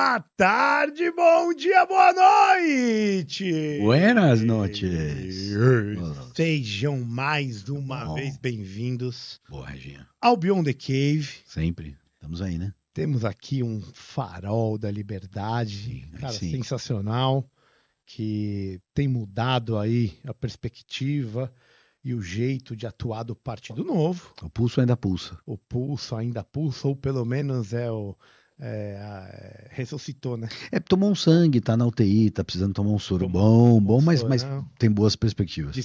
boa tarde, bom dia, boa noite! Buenas noches! Sejam mais uma vez bem-vindos Boa, Reginha. ao Beyond the Cave. Sempre. Estamos aí, né? Temos aqui um farol da liberdade, cara, sensacional, que tem mudado aí a perspectiva e o jeito de atuar do Partido Novo. O pulso ainda pulsa. O pulso ainda pulsa, ou pelo menos ressuscitou, né? Tomou um sangue, tá na UTI, tá precisando tomar um soro bom, mas tem boas perspectivas.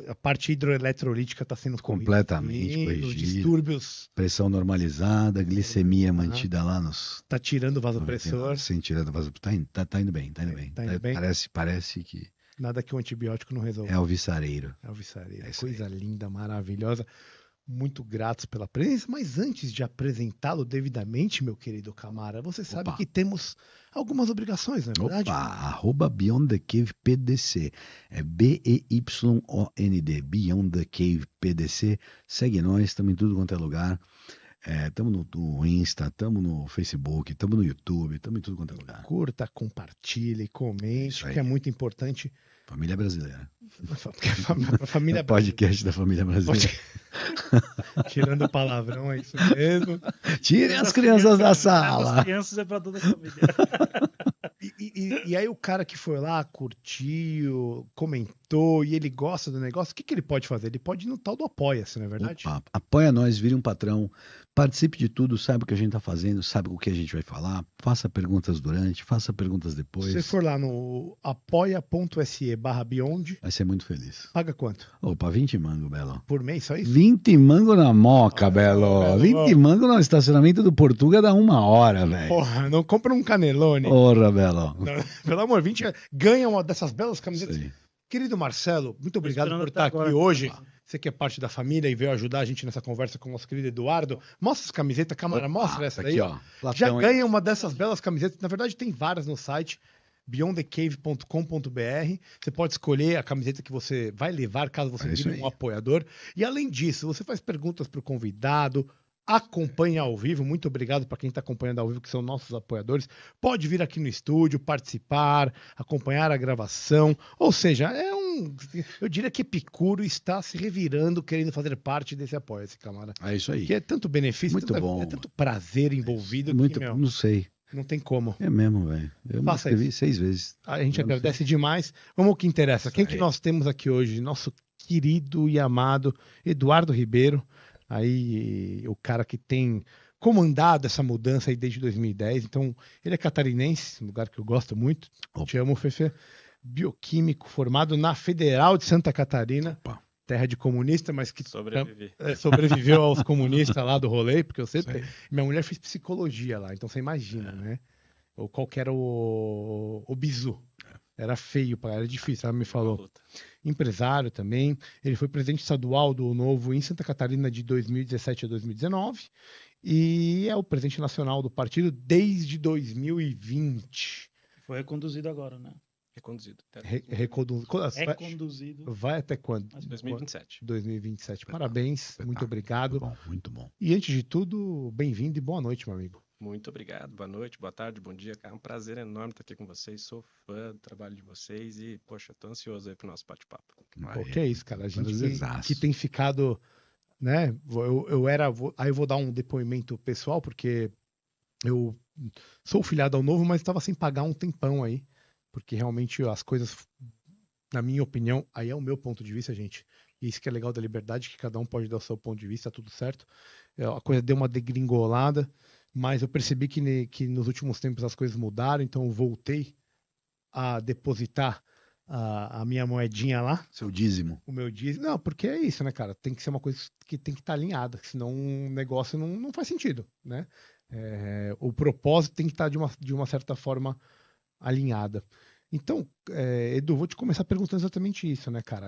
A parte hidroeletrolítica está sendo completamente corrigida. Distúrbios. Pressão normalizada, glicemia mantida lá nos... Tá tirando o vasopressor. Sim, tirando o vasopressor. Tá indo bem, tá indo bem. Parece que... Nada que um antibiótico não resolva. É o viçareiro. Coisa linda, maravilhosa. Muito gratos pela presença, mas antes de apresentá-lo devidamente, meu querido Camara, você sabe que temos algumas obrigações, não é verdade? @Beyond the Cave PDC. É BEYOND, Beyond the Cave PDC. Segue nós, estamos em tudo quanto é lugar. Estamos no Insta, estamos no Facebook, estamos no YouTube, estamos em tudo quanto é lugar. Curta, compartilhe, comente, que é muito importante. Família brasileira. Família podcast da família brasileira. Tirando o palavrão, é isso mesmo. Tirem as crianças da sala. As crianças é para toda a família. E aí o cara que foi lá, curtiu, comentou e ele gosta do negócio, o que ele pode fazer? Ele pode ir no tal do Apoia-se, não é verdade? Apoia nós, vire um patrão, participe de tudo, saiba o que a gente está fazendo, saiba o que a gente vai falar, faça perguntas durante, faça perguntas depois. Se você for lá no apoia.se/beyond, vai ser muito feliz. Paga quanto? Opa, 20 mango, Belo. Por mês, só isso? 20 mango na moca, Belo. 20 mango no estacionamento do Portuga dá 1 hora, velho. Porra, não compra um canelone. Porra, Belo. Não, pelo amor, 20 ganha uma dessas belas camisetas. Sim. Querido Marcelo, muito obrigado por estar aqui hoje. Você que é parte da família e veio ajudar a gente nessa conversa com o nosso querido Eduardo. Mostra as camisetas, Camara, mostra essa daí. Ó. Já ganha uma dessas belas camisetas. Na verdade, tem várias no site beyondthecave.com.br. Você pode escolher a camiseta que você vai levar caso você vire um apoiador. E além disso, você faz perguntas para o convidado, acompanha ao vivo. Muito obrigado para quem está acompanhando ao vivo, que são nossos apoiadores. Pode vir aqui no estúdio, participar, acompanhar a gravação. Ou seja, eu diria que Epicuro está se revirando, querendo fazer parte desse Apoia-se, Camara. É isso aí. Que é tanto benefício, muito bom. É tanto prazer envolvido. Não sei. Não tem como. É mesmo, velho. Eu me inscrevi 6 vezes. A gente agradece demais. Vamos ao que interessa. Quem que nós temos aqui hoje? Nosso querido e amado Eduardo Ribeiro. Aí, o cara que tem comandado essa mudança aí desde 2010. Então, ele é catarinense, um lugar que eu gosto muito. Te amo, Fefe. Bioquímico, formado na Federal de Santa Catarina. Terra de comunista, mas que sobreviveu aos comunistas lá do rolê, porque eu sempre... Minha mulher fez psicologia lá, então você imagina, né? Ou qual que era o bizu. Era feio, era difícil, ela me falou. Empresário também. Ele foi presidente estadual do Novo em Santa Catarina de 2017 a 2019 e é o presidente nacional do partido desde 2020. Foi reconduzido agora, né? Reconduzido. Reconduzido. Vai até quando? 2027. 2027. Parabéns, muito obrigado. Muito bom. E antes de tudo, bem-vindo e boa noite, meu amigo. Muito obrigado. Boa noite, boa tarde, bom dia. É um prazer enorme estar aqui com vocês. Sou fã do trabalho de vocês e, poxa, tô ansioso aí pro nosso bate-papo. Que é isso, cara. A gente que tem ficado, né? Aí eu vou dar um depoimento pessoal, porque eu sou filiado ao Novo, mas estava sem pagar um tempão aí. Porque realmente as coisas, na minha opinião, aí é o meu ponto de vista, gente. E isso que é legal da liberdade, que cada um pode dar o seu ponto de vista, tudo certo. A coisa deu uma degringolada, mas eu percebi que nos últimos tempos as coisas mudaram, então eu voltei a depositar a minha moedinha lá. Seu dízimo. O meu dízimo. Não, porque é isso, né, cara? Tem que ser uma coisa que tem que estar alinhada, senão o negócio não faz sentido, né? O propósito tem que estar de uma certa forma alinhada. Então, Edu, vou te começar perguntando exatamente isso, né, cara?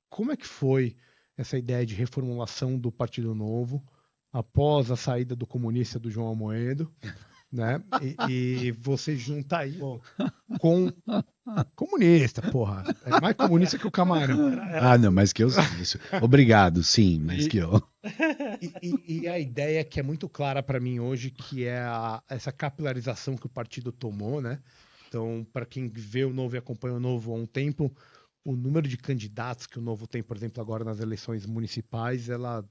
Como é que foi essa ideia de reformulação do Partido Novo após a saída do comunista do João Amoedo, né? E você junta aí com comunista, porra. É mais comunista que o Camarão. Não, mas que eu sei isso. Obrigado, sim, mas que eu... E a ideia que é muito clara para mim hoje, que é essa capilarização que o partido tomou, né? Então, para quem vê o Novo e acompanha o Novo há um tempo, o número de candidatos que o Novo tem, por exemplo, agora nas eleições municipais, ela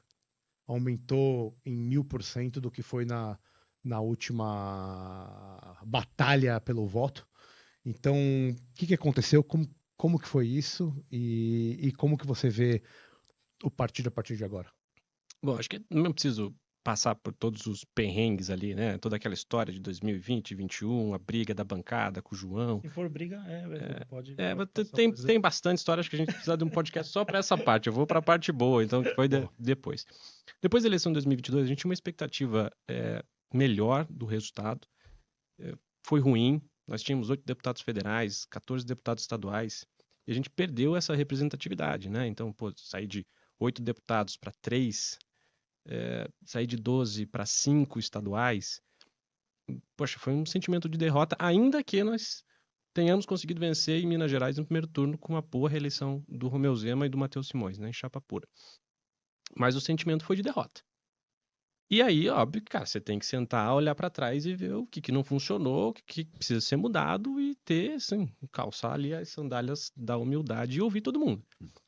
aumentou em 1000% do que foi na última batalha pelo voto. Então, o que aconteceu? Como que foi isso? E como que você vê o partido a partir de agora? Bom, acho que não preciso passar por todos os perrengues ali, né? Toda aquela história de 2020, 2021, a briga da bancada com o João. Se for briga, pode. Tem bastante história, acho que a gente precisa de um podcast só para essa parte. Eu vou para a parte boa, então, que foi depois. Depois da eleição de 2022, a gente tinha uma expectativa melhor do resultado. Foi ruim. Nós tínhamos 8 deputados federais, 14 deputados estaduais, e a gente perdeu essa representatividade, né? Então, sair de 8 deputados para 3, sair de 12 para 5 estaduais, poxa, foi um sentimento de derrota, ainda que nós tenhamos conseguido vencer em Minas Gerais no primeiro turno com uma boa reeleição do Romeu Zema e do Matheus Simões, né, em chapa pura. Mas o sentimento foi de derrota. E aí, óbvio, cara, você tem que sentar, olhar para trás e ver o que não funcionou, o que precisa ser mudado e ter, assim, calçar ali as sandálias da humildade e ouvir todo mundo.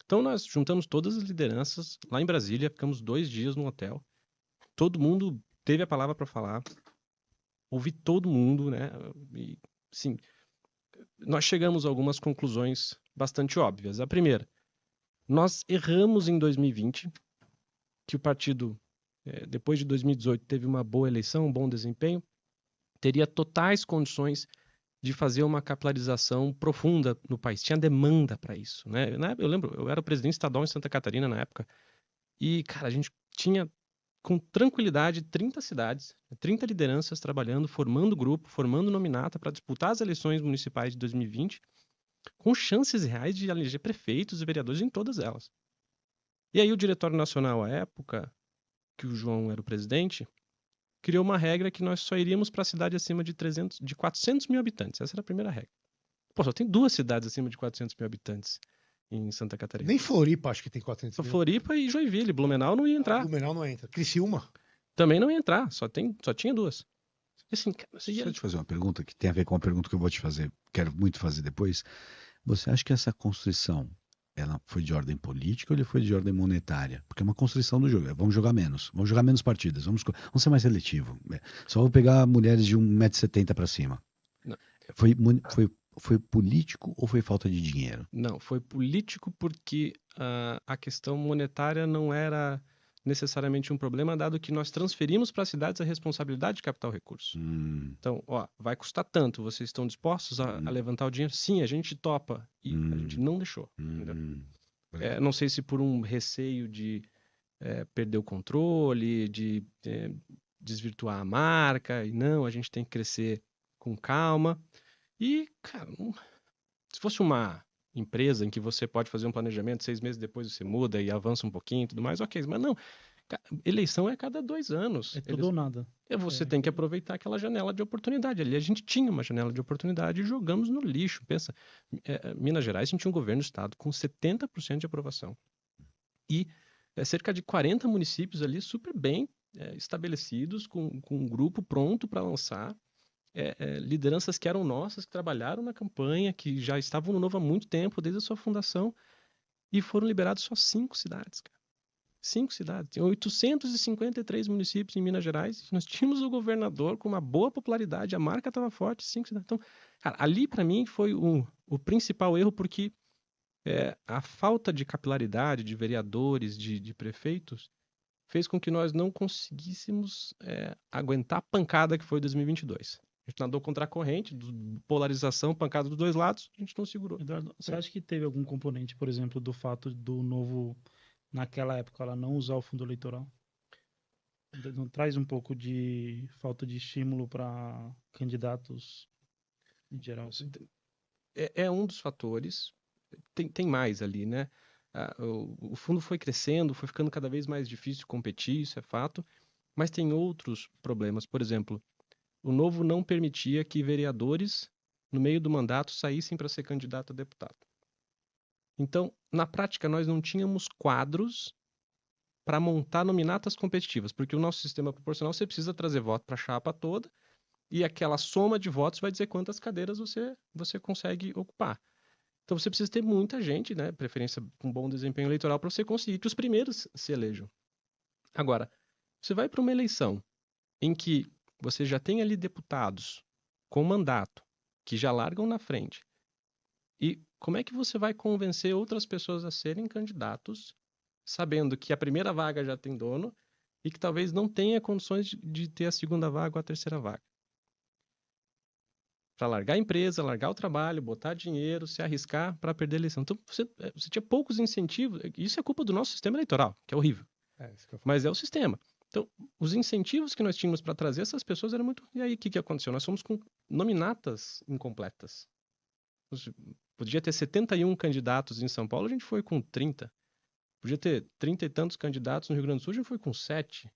Então, nós juntamos todas as lideranças lá em Brasília, ficamos 2 dias no hotel. Todo mundo teve a palavra para falar, ouvi todo mundo, né? E, sim, nós chegamos a algumas conclusões bastante óbvias. A primeira, nós erramos em 2020, que o partido, depois de 2018, teve uma boa eleição, um bom desempenho, teria totais condições de fazer uma capilarização profunda no país. Tinha demanda para isso, né? Eu lembro, eu era o presidente estadual em Santa Catarina na época, e, cara, a gente tinha com tranquilidade 30 cidades, 30 lideranças trabalhando, formando grupo, formando nominata para disputar as eleições municipais de 2020, com chances reais de eleger prefeitos e vereadores em todas elas. E aí o Diretório Nacional, à época, que o João era o presidente, criou uma regra que nós só iríamos para a cidade acima de 400 mil habitantes. Essa era a primeira regra. Pô, só tem 2 cidades acima de 400 mil habitantes em Santa Catarina. Nem Floripa acho que tem 400 mil. Floripa e Joinville. Blumenau não ia entrar. Blumenau não entra. Criciúma? Também não ia entrar. Só tinha 2. Assim, Deixa eu te fazer uma pergunta que tem a ver com a pergunta que eu vou te fazer. Quero muito fazer depois. Você acha que essa construção ela foi de ordem política ou ele foi de ordem monetária? Porque é uma construção do jogo. Vamos jogar menos partidas, vamos ser mais seletivo. Só vou pegar mulheres de 1,70 m para cima. Não. Foi político ou foi falta de dinheiro? Não, foi político porque a questão monetária não era necessariamente um problema, dado que nós transferimos para as cidades a responsabilidade de captar o recurso. Então, vai custar tanto, vocês estão dispostos a levantar o dinheiro? Sim, a gente topa. E a gente não deixou. Não sei se por um receio de perder o controle, de desvirtuar a marca, e não, a gente tem que crescer com calma. E, cara, se fosse uma empresa em que você pode fazer um planejamento, 6 meses depois você muda e avança um pouquinho e tudo mais, ok, mas não. Eleição é a cada 2 anos. É tudo ou nada. Você tem que aproveitar aquela janela de oportunidade. Ali a gente tinha uma janela de oportunidade e jogamos no lixo. Pensa, Minas Gerais, a gente tinha um governo do estado com 70% de aprovação. E cerca de 40 municípios ali super bem estabelecidos, com um grupo pronto para lançar. Lideranças que eram nossas, que trabalharam na campanha, que já estavam no Novo há muito tempo, desde a sua fundação, e foram liberados só 5 cidades, cara. 5 cidades. Tem 853 municípios em Minas Gerais. Nós tínhamos o governador com uma boa popularidade, a marca estava forte, 5 cidades. Então, cara, ali para mim foi o principal erro, porque a falta de capilaridade de vereadores, de prefeitos, fez com que nós não conseguíssemos aguentar a pancada que foi 2022. A gente nadou contra a corrente, polarização, pancada dos 2 lados, a gente não segurou. Eduardo, você acha que teve algum componente, por exemplo, do fato do Novo, naquela época, ela não usar o fundo eleitoral? Não traz um pouco de falta de estímulo para candidatos em geral? É um dos fatores. Tem mais ali, né? O fundo foi crescendo, foi ficando cada vez mais difícil competir, isso é fato. Mas tem outros problemas. Por exemplo, o Novo não permitia que vereadores, no meio do mandato, saíssem para ser candidato a deputado. Então, na prática, nós não tínhamos quadros para montar nominatas competitivas, porque o nosso sistema proporcional você precisa trazer voto para a chapa toda e aquela soma de votos vai dizer quantas cadeiras você consegue ocupar. Então você precisa ter muita gente, né, preferência com bom desempenho eleitoral para você conseguir que os primeiros se elejam. Agora, você vai para uma eleição em que você já tem ali deputados com mandato que já largam na frente. E como é que você vai convencer outras pessoas a serem candidatos, sabendo que a primeira vaga já tem dono e que talvez não tenha condições de ter a segunda vaga ou a terceira vaga? Para largar a empresa, largar o trabalho, botar dinheiro, se arriscar para perder a eleição. Então, você tinha poucos incentivos. Isso é culpa do nosso sistema eleitoral, que é horrível. Mas é o sistema. Então, os incentivos que nós tínhamos para trazer essas pessoas eram muito... E aí, o que aconteceu? Nós fomos com nominatas incompletas. Podia ter 71 candidatos em São Paulo, a gente foi com 30. Podia ter 30 e tantos candidatos no Rio Grande do Sul, a gente foi com 7.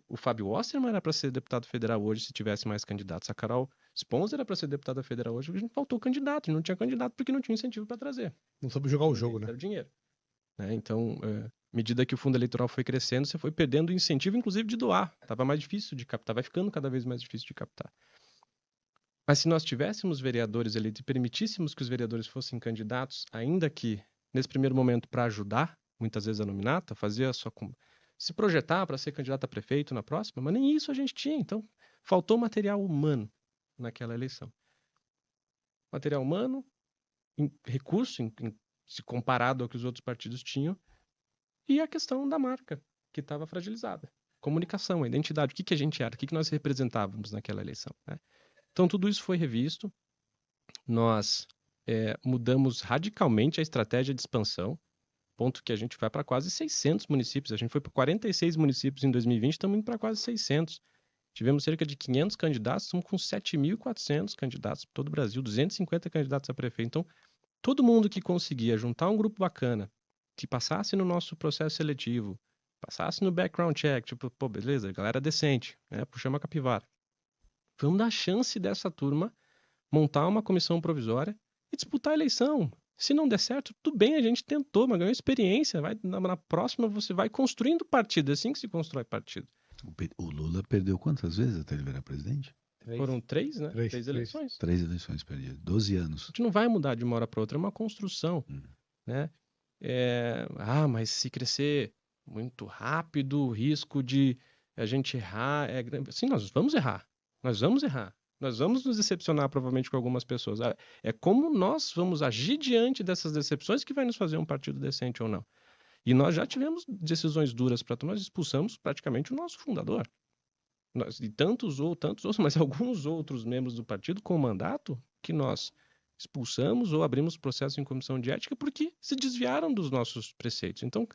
O Fábio Osterman era para ser deputado federal hoje se tivesse mais candidatos. A Carol Sponser era para ser deputada federal hoje, a gente faltou candidato. A gente não tinha candidato porque não tinha incentivo para trazer. Não soube jogar o jogo, né? Era dinheiro. Então, à medida que o fundo eleitoral foi crescendo, você foi perdendo o incentivo, inclusive, de doar. Estava mais difícil de captar, vai ficando cada vez mais difícil de captar. Mas se nós tivéssemos vereadores eleitos e permitíssemos que os vereadores fossem candidatos, ainda que nesse primeiro momento para ajudar, muitas vezes a nominata, fazer a sua... se projetar para ser candidato a prefeito na próxima, mas nem isso a gente tinha. Então, faltou material humano naquela eleição. Material humano, recurso, se comparado ao que os outros partidos tinham, e a questão da marca, que estava fragilizada. Comunicação, a identidade, o que a gente era, o que nós representávamos naquela eleição, né? Então, tudo isso foi revisto. Nós mudamos radicalmente a estratégia de expansão, ponto que a gente vai para quase 600 municípios. A gente foi para 46 municípios em 2020, estamos indo para quase 600. Tivemos cerca de 500 candidatos, estamos com 7.400 candidatos por todo o Brasil, 250 candidatos a prefeito. Então, todo mundo que conseguia juntar um grupo bacana, que passasse no nosso processo seletivo, passasse no background check, tipo, pô, beleza, galera decente, né? Puxamos a capivara. Vamos dar a chance dessa turma montar uma comissão provisória e disputar a eleição. Se não der certo, tudo bem, a gente tentou, mas ganhou experiência. Na próxima você vai construindo partido, é assim que se constrói partido. O Lula perdeu quantas vezes até ele virar presidente? Foram 3, né? 3 eleições. 3 eleições perdidas, 12 anos. A gente não vai mudar de uma hora para outra, é uma construção. Né? Mas se crescer muito rápido, o risco de a gente errar é grande. Sim, nós vamos errar. Nós vamos nos decepcionar provavelmente com algumas pessoas. É como nós vamos agir diante dessas decepções que vai nos fazer um partido decente ou não. E nós já tivemos decisões duras para tomar. Nós expulsamos praticamente o nosso fundador. E tantos outros, mas alguns outros membros do partido com mandato que nós expulsamos ou abrimos processo em comissão de ética porque se desviaram dos nossos preceitos. Então,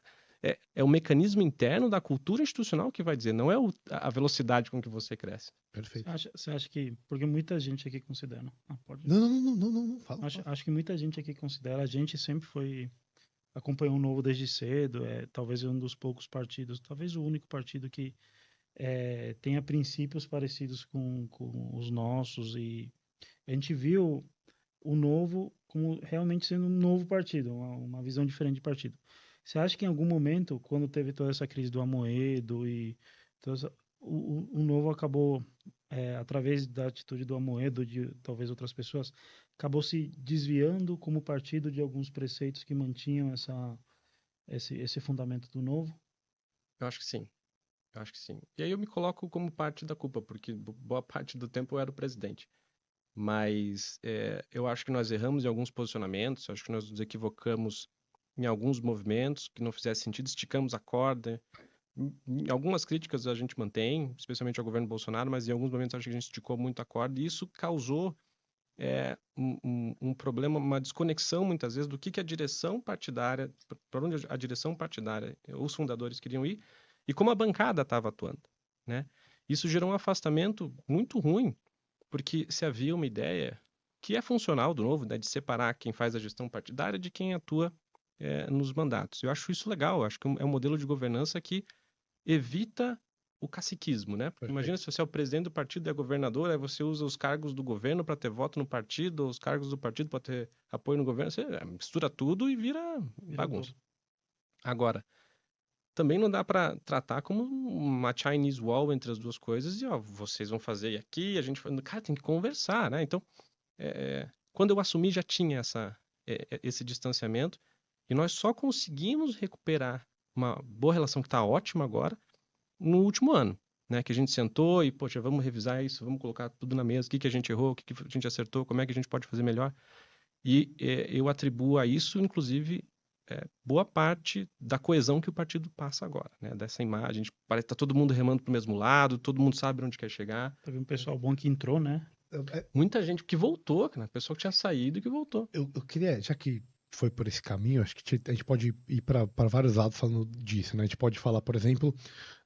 é o mecanismo interno da cultura institucional que vai dizer, não é a velocidade com que você cresce. Perfeito. Você acha que... Porque muita gente aqui considera... Pode... Não, fala. Acho que muita gente aqui considera... A gente sempre acompanhou o Novo desde cedo, talvez um dos poucos partidos, talvez o único partido que tenha princípios parecidos com os nossos, e a gente viu o Novo como realmente sendo um novo partido, uma visão diferente de partido. Você acha que em algum momento, quando teve toda essa crise do Amoedo e o Novo acabou, através da atitude do Amoedo, de talvez outras pessoas, acabou se desviando como partido de alguns preceitos que mantinham esse fundamento do Novo? Eu acho que sim. E aí eu me coloco como parte da culpa, porque boa parte do tempo eu era o presidente. Mas eu acho que nós erramos em alguns posicionamentos, acho que nós nos equivocamos em alguns movimentos que não fizesse sentido, esticamos a corda. Em algumas críticas a gente mantém, especialmente ao governo Bolsonaro, mas em alguns momentos acho que a gente esticou muito a corda, e isso causou um problema, uma desconexão muitas vezes do que a direção partidária, para onde a direção partidária, os fundadores queriam ir, e como a bancada estava atuando, né? Isso gerou um afastamento muito ruim, porque se havia uma ideia que é funcional do Novo, né, de separar quem faz a gestão partidária de quem atua nos mandatos. Eu acho isso legal, eu acho que é um modelo de governança que evita o caciquismo, né? Porque imagina se você é o presidente do partido e é governador, aí você usa os cargos do governo para ter voto no partido, ou os cargos do partido para ter apoio no governo, você mistura tudo e vira bagunça. Agora, também não dá para tratar como uma Chinese Wall entre as duas coisas e, ó, vocês vão fazer aqui, a gente... Cara, tem que conversar, né? Então, quando eu assumi já tinha esse distanciamento e nós só conseguimos recuperar uma boa relação que está ótima agora no último ano, né? Que a gente sentou e, poxa, vamos revisar isso, vamos colocar tudo na mesa, o que a gente errou, o que a gente acertou, como é que a gente pode fazer melhor. E eu atribuo a isso, inclusive, boa parte da coesão que o partido passa agora, né? Dessa imagem, parece que tá todo mundo remando para o mesmo lado, todo mundo sabe onde quer chegar. Teve um pessoal bom que entrou, né? Muita gente que voltou, né? Pessoa que tinha saído e que voltou. Eu queria, já que foi por esse caminho, acho que a gente pode ir para vários lados falando disso, né? A gente pode falar, por exemplo,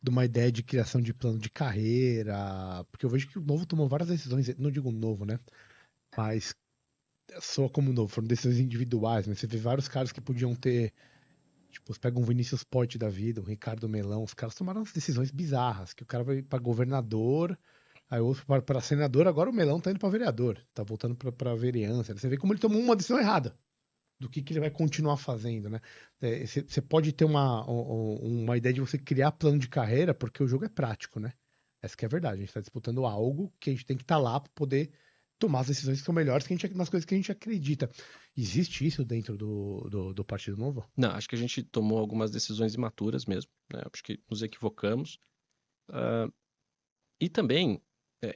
de uma ideia de criação de plano de carreira, porque eu vejo que o Novo tomou várias decisões, não digo novo, né? Mas soa como novo, foram decisões individuais, né? Você vê vários caras que podiam ter, tipo, você pega um Vinícius Poit da vida, um Ricardo Melão, os caras tomaram umas decisões bizarras, que o cara vai para governador, aí o outro para senador, agora o Melão tá indo para vereador, tá voltando para vereança. Você vê como ele tomou uma decisão errada do que ele vai continuar fazendo, né? Você pode ter uma ideia de você criar plano de carreira, porque o jogo é prático, né? Essa que é a verdade. A gente está disputando algo que a gente tem que estar lá para poder tomar as decisões que são melhores nas coisas que a gente acredita. Existe isso dentro do Partido Novo? Não, acho que a gente tomou algumas decisões imaturas mesmo, né? Acho que nos equivocamos. E também,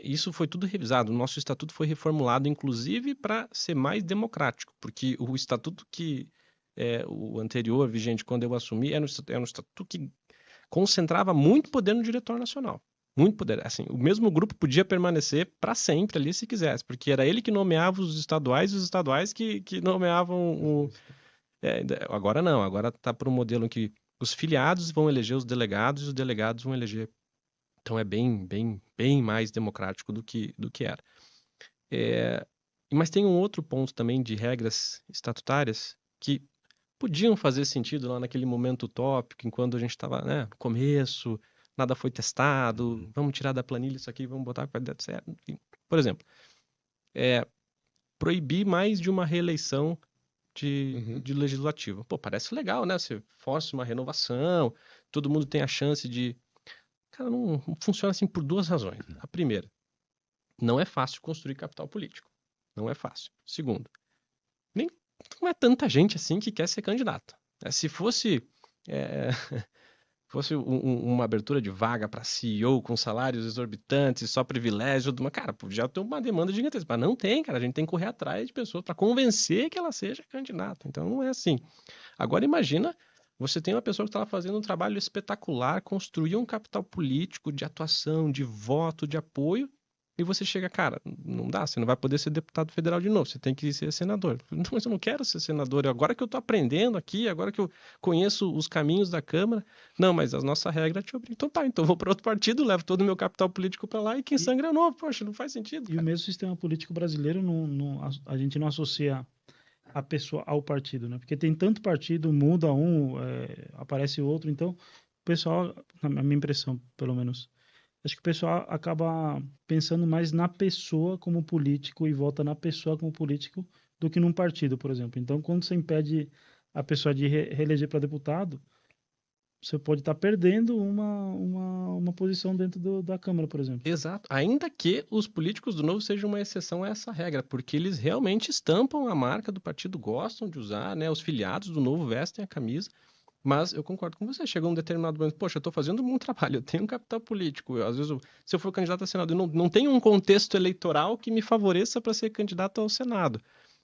isso foi tudo revisado. O nosso estatuto foi reformulado, inclusive, para ser mais democrático, porque o estatuto que o anterior, vigente quando eu assumi, era um estatuto que concentrava muito poder no diretor nacional. Muito poder. Assim, o mesmo grupo podia permanecer para sempre ali se quisesse, porque era ele que nomeava os estaduais e os estaduais que nomeavam agora não, agora está por um modelo em que os filiados vão eleger os delegados e os delegados vão eleger. Então é bem mais democrático do que era. Mas tem um outro ponto também de regras estatutárias que podiam fazer sentido lá naquele momento utópico, enquanto a gente estava, né, no começo, nada foi testado, vamos tirar da planilha isso aqui, vamos botar que vai dar certo. Enfim. Por exemplo, proibir mais de uma reeleição de legislativo. Pô, parece legal, né? Você força uma renovação, todo mundo tem a chance de... Cara, não funciona assim por duas razões. A primeira, não é fácil construir capital político. Não é fácil. Segundo, não é tanta gente assim que quer ser candidato. Se fosse uma abertura de vaga para CEO com salários exorbitantes, só privilégio, cara, já tem uma demanda gigantesca. Mas não tem, cara. A gente tem que correr atrás de pessoas para convencer que ela seja candidata. Então não é assim. Agora imagina, você tem uma pessoa que está fazendo um trabalho espetacular, construiu um capital político de atuação, de voto, de apoio, e você chega, cara, não dá, você não vai poder ser deputado federal de novo, você tem que ser senador. Não, mas eu não quero ser senador, agora que eu estou aprendendo aqui, agora que eu conheço os caminhos da Câmara, não, mas a nossa regra te obriga. Então tá, então eu vou para outro partido, levo todo o meu capital político para lá e quem sangra é novo. Poxa, não faz sentido. E o mesmo sistema político brasileiro, a gente não associa a pessoa ao partido, né? Porque tem tanto partido, muda um, aparece outro, então o pessoal, na minha impressão, pelo menos, acho que o pessoal acaba pensando mais na pessoa como político e vota na pessoa como político do que num partido, por exemplo. Então, quando você impede a pessoa de reeleger para deputado, você pode estar perdendo uma posição dentro da Câmara, por exemplo. Exato. Ainda que os políticos do Novo sejam uma exceção a essa regra, porque eles realmente estampam a marca do partido, gostam de usar, né? Os filiados do Novo vestem a camisa. Mas eu concordo com você, chega um determinado momento, poxa, eu estou fazendo um bom trabalho, eu tenho um capital político, às vezes, se eu for candidato a Senado, eu não tenho um contexto eleitoral que me favoreça para ser candidato ao Senado.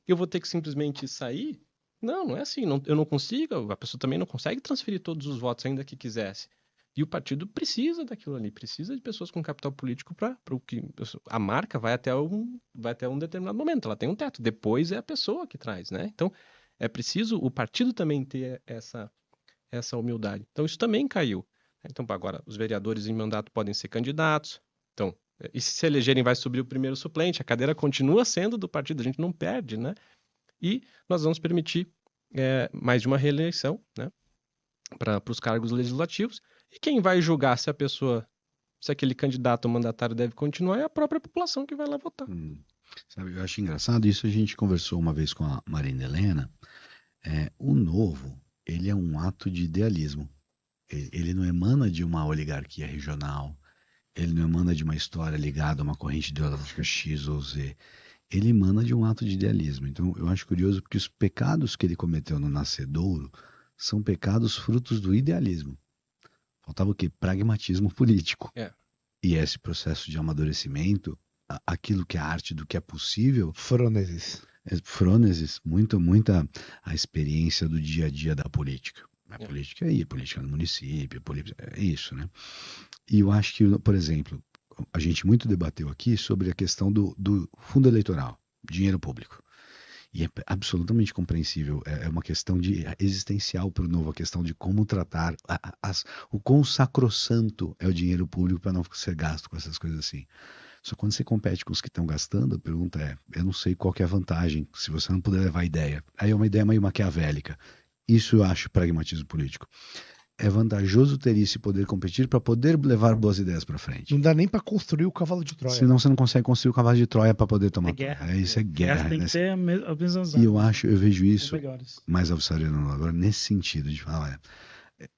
Eu vou ter que simplesmente sair? Não é assim, eu não consigo, a pessoa também não consegue transferir todos os votos, ainda que quisesse. E o partido precisa daquilo ali, precisa de pessoas com capital político para o que... A marca vai até um determinado momento, ela tem um teto, depois é a pessoa que traz, né? Então, é preciso o partido também ter essa humildade. Então, isso também caiu. Então, agora, os vereadores em mandato podem ser candidatos. Então, e se elegerem, vai subir o primeiro suplente. A cadeira continua sendo do partido, a gente não perde, né? E nós vamos permitir mais de uma reeleição, né? Para os cargos legislativos. E quem vai julgar se aquele candidato ou mandatário deve continuar é a própria população que vai lá votar. Sabe, eu acho engraçado, isso a gente conversou uma vez com a Marina Helena. O Novo, ele é um ato de idealismo. Ele não emana de uma oligarquia regional, ele não emana de uma história ligada a uma corrente ideológica X ou Z. Ele emana de um ato de idealismo. Então, eu acho curioso porque os pecados que ele cometeu no nascedouro são pecados frutos do idealismo. Faltava o quê? Pragmatismo político. É. E esse processo de amadurecimento, aquilo que é arte do que é possível... Frônesis, muita a experiência do dia a dia da política. A política é política no município, é isso, né? E eu acho que, por exemplo, a gente muito debateu aqui sobre a questão do fundo eleitoral, dinheiro público. E é absolutamente compreensível, é uma questão existencial para o Novo, a questão de como tratar, o quão sacrossanto é o dinheiro público para não ser gasto com essas coisas assim. Só quando você compete com os que estão gastando, a pergunta é, eu não sei qual que é a vantagem, se você não puder levar a ideia. Aí é uma ideia meio maquiavélica. Isso eu acho pragmatismo político. É vantajoso ter isso e poder competir para poder levar boas ideias para frente. Não dá nem para construir o cavalo de Troia. Senão você não consegue construir o cavalo de Troia para poder tomar. Guerra. Isso é guerra. Tem que ter a mesma E eu vejo isso melhores. mais Alvissariano agora nesse sentido de falar, olha,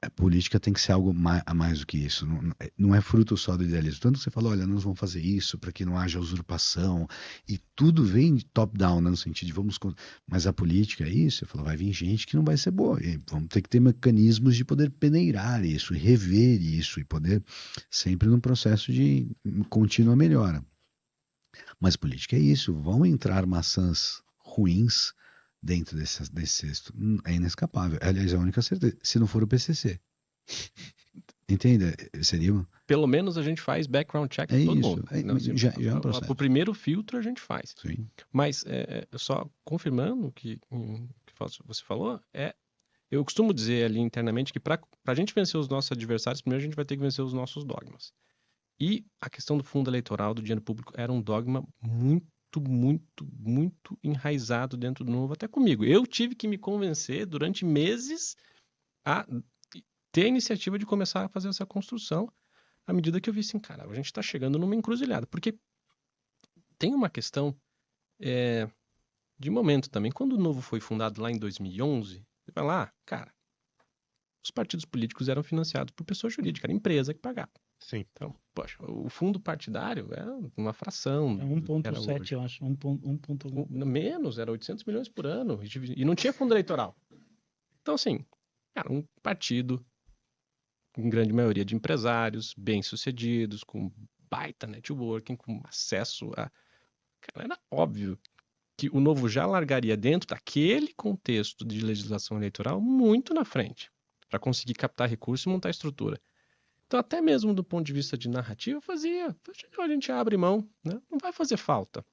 a política tem que ser algo mais do que isso. Não é fruto só do idealismo. Tanto que você falou, olha, nós vamos fazer isso para que não haja usurpação. E tudo vem de top-down, né, no sentido de vamos... Mas a política é isso. Você falou, vai vir gente que não vai ser boa. E vamos ter que ter mecanismos de poder peneirar isso, rever isso e poder sempre num processo de contínua melhora. Mas política é isso. Vão entrar maçãs ruins dentro desse cesto. É inescapável. Aliás, é a única certeza. Se não for o PCC. Entende? Seria... Pelo menos a gente faz background check em todo mundo. Já é um processo. O primeiro filtro a gente faz. Sim. Mas, só confirmando o que você falou, eu costumo dizer ali internamente que para a gente vencer os nossos adversários, primeiro a gente vai ter que vencer os nossos dogmas. E a questão do fundo eleitoral, do dinheiro público, era um dogma muito enraizado dentro do Novo, até comigo. Eu tive que me convencer durante meses a ter a iniciativa de começar a fazer essa construção, à medida que eu vi assim, cara, a gente está chegando numa encruzilhada. Porque tem uma questão de momento também. Quando o Novo foi fundado lá em 2011, você vai lá, cara, os partidos políticos eram financiados por pessoa jurídica, era empresa que pagava. Sim. Então, poxa, o fundo partidário era uma fração. É 1,7, eu acho. 1,1. Menos, era 800 milhões por ano. E não tinha fundo eleitoral. Então, assim, cara, um partido, em grande maioria de empresários, bem-sucedidos, com baita networking, com acesso a... Cara, era óbvio que o Novo já largaria dentro daquele contexto de legislação eleitoral muito na frente, para conseguir captar recursos e montar estrutura. Então, até mesmo do ponto de vista de narrativa, a gente abre mão, né? Não vai fazer falta.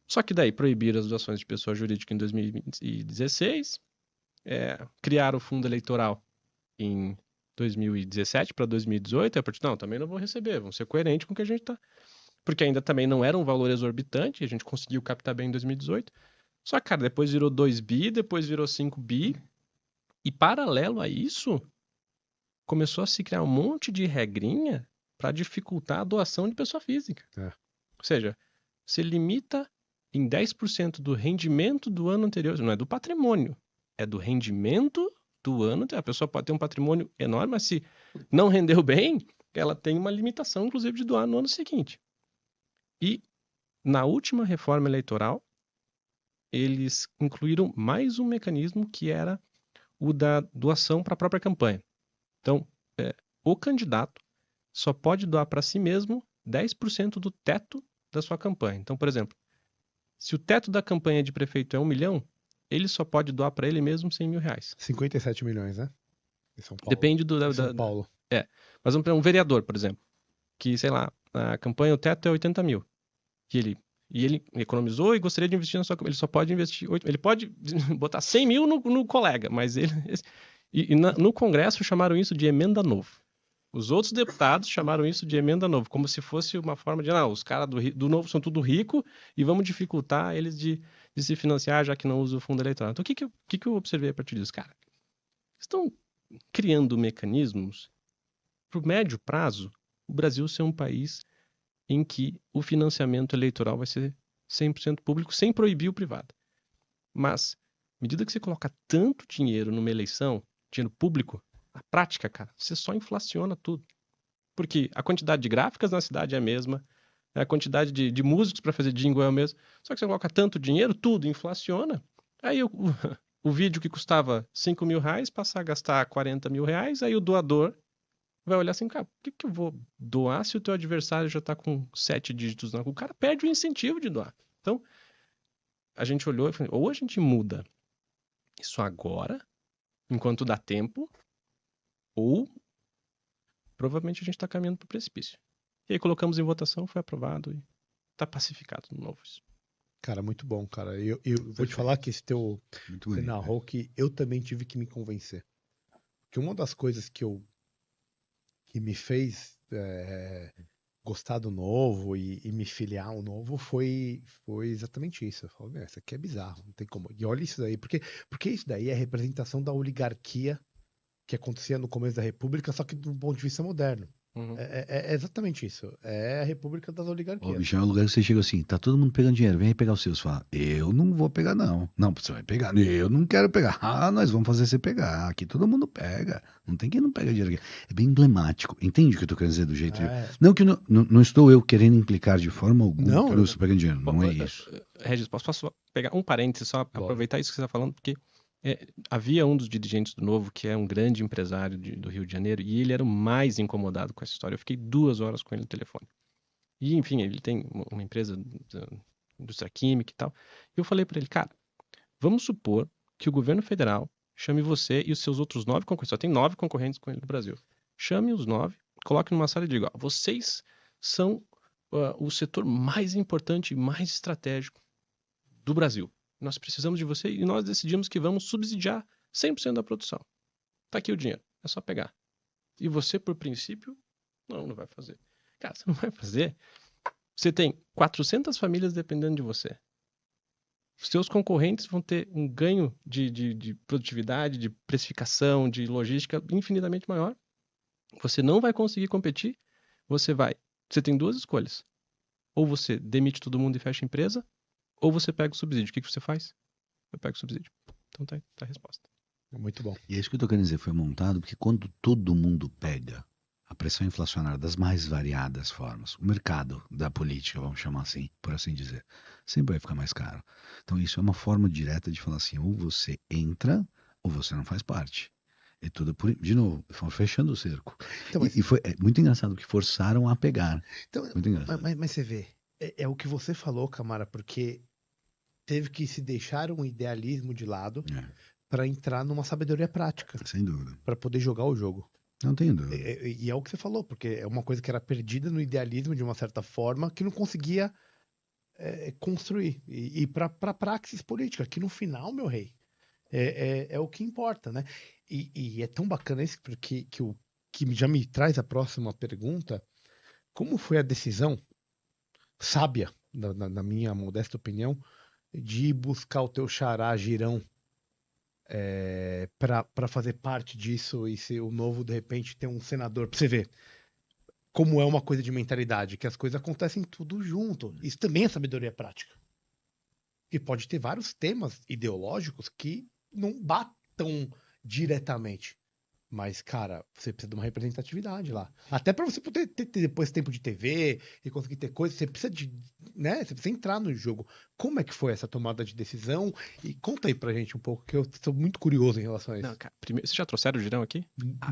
Só que daí proibir as doações de pessoa jurídica em 2016, criar o fundo eleitoral em 2017 para 2018, não, também não vou receber, vamos ser coerentes com o que a gente está... Porque ainda também não era um valor exorbitante, a gente conseguiu captar bem em 2018. Só que, cara, depois virou 2 bi, depois virou 5 bi, e paralelo a isso... começou a se criar um monte de regrinha para dificultar a doação de pessoa física. Ou seja, você limita em 10% do rendimento do ano anterior. Não é do patrimônio, é do rendimento do ano anterior. A pessoa pode ter um patrimônio enorme, mas se não rendeu bem, ela tem uma limitação, inclusive, de doar no ano seguinte. E na última reforma eleitoral, eles incluíram mais um mecanismo que era o da doação para a própria campanha. Então, o candidato só pode doar para si mesmo 10% do teto da sua campanha. Então, por exemplo, se o teto da campanha de prefeito é 1 milhão, ele só pode doar para ele mesmo 100 mil reais. 57 milhões, né? Em São Paulo. Depende São Paulo. Mas vamos para um vereador, por exemplo, que, sei lá, a campanha, o teto é 80 mil. E ele economizou e gostaria de investir na sua campanha. Ele só pode investir... Ele pode botar 100 mil no colega, mas ele... no Congresso chamaram isso de emenda novo. Os outros deputados chamaram isso de emenda novo, como se fosse uma forma de, os caras do Novo são tudo rico e vamos dificultar eles de se financiar, já que não usam o fundo eleitoral. Então, o que eu observei a partir disso? Cara, estão criando mecanismos para o médio prazo, o Brasil ser um país em que o financiamento eleitoral vai ser 100% público, sem proibir o privado. Mas, à medida que você coloca tanto dinheiro numa eleição, dinheiro público, A prática, cara, você só inflaciona tudo. Porque a quantidade de gráficas na cidade é a mesma, a quantidade de músicos para fazer jingle é a mesma. Só que você coloca tanto dinheiro, tudo inflaciona. Aí o vídeo que custava 5 mil reais passa a gastar 40 mil reais, aí o doador vai olhar assim, cara, por que eu vou doar se o teu adversário já tá com 7 dígitos? O cara perde o incentivo de doar. Então, a gente olhou e falou, ou a gente muda isso agora, enquanto dá tempo, ou provavelmente a gente está caminhando para o precipício. E aí colocamos em votação, foi aprovado e está pacificado no novo isso. Cara, muito bom, cara. Eu vou te falar que esse teu você narrou que eu também tive que me convencer. Que uma das coisas que me fez gostar do novo e me filiar ao novo foi exatamente isso. Eu falei, isso aqui é bizarro, não tem como. E olha isso daí, porque isso daí é a representação da oligarquia que acontecia no começo da República, só que do ponto de vista moderno. Uhum. É exatamente isso. É a República das oligarquias. Ô, bicho, é um lugar que você chega assim, tá todo mundo pegando dinheiro, vem aí pegar os seus. Fala, eu não vou pegar, não. Não, você vai pegar. Eu não quero pegar. Ah, nós vamos fazer você pegar. Aqui todo mundo pega. Não tem quem não pega dinheiro aqui. É bem emblemático. Entende o que eu tô querendo dizer do jeito? Não que não estou eu querendo implicar de forma alguma que eu estou pegando dinheiro. Não é isso. Regis, posso pegar um parênteses, só aproveitar isso que você está falando, porque havia um dos dirigentes do Novo que é um grande empresário do Rio de Janeiro e ele era o mais incomodado com essa história. Eu fiquei 2 horas com ele no telefone. E, enfim, ele tem uma empresa da indústria química e tal. E eu falei para ele, cara, vamos supor que o governo federal chame você e os seus outros 9 concorrentes. Só tem 9 concorrentes com ele no Brasil. Chame os 9, coloque numa sala e diga, ó, vocês são o setor mais importante e mais estratégico do Brasil. Nós precisamos de você e nós decidimos que vamos subsidiar 100% da produção. Tá aqui o dinheiro, é só pegar. E você, por princípio, não vai fazer. Cara, você não vai fazer. Você tem 400 famílias dependendo de você. Os seus concorrentes vão ter um ganho de produtividade, de precificação, de logística infinitamente maior. Você não vai conseguir competir. Você tem 2 escolhas. Ou você demite todo mundo e fecha a empresa, ou você pega o subsídio. O que você faz? Eu pego o subsídio. Então tá a resposta. Muito bom. E é isso que eu tô querendo dizer, foi montado porque quando todo mundo pega a pressão inflacionária das mais variadas formas, o mercado da política, vamos chamar assim, por assim dizer, sempre vai ficar mais caro. Então isso é uma forma direta de falar assim, ou você entra ou você não faz parte. É tudo de novo, fechando o cerco. Então, e foi muito engraçado que forçaram a pegar. Então, mas você vê, é o que você falou, Camara, porque teve que se deixar um idealismo de lado para entrar numa sabedoria prática. Sem dúvida. Para poder jogar o jogo. Não tenho dúvida. E é o que você falou, porque é uma coisa que era perdida no idealismo de uma certa forma, que não conseguia construir. E para a praxis política, que no final, meu rei, é o que importa, né? E é tão bacana isso, porque que já me traz a próxima pergunta. Como foi a decisão sábia, na minha modesta opinião, de buscar o teu xará Girão para fazer parte disso e ser o Novo, de repente, ter um senador, para você ver como é uma coisa de mentalidade, que as coisas acontecem tudo junto. Isso também é sabedoria prática. E pode ter vários temas ideológicos que não batam diretamente. Mas, cara, você precisa de uma representatividade lá. Até para você poder ter depois tempo de TV e conseguir ter coisas, você precisa né? Você precisa entrar no jogo. Como é que foi essa tomada de decisão? E conta aí pra gente um pouco, que eu estou muito curioso em relação a isso. Não, cara, primeiro, vocês já trouxeram o Girão aqui?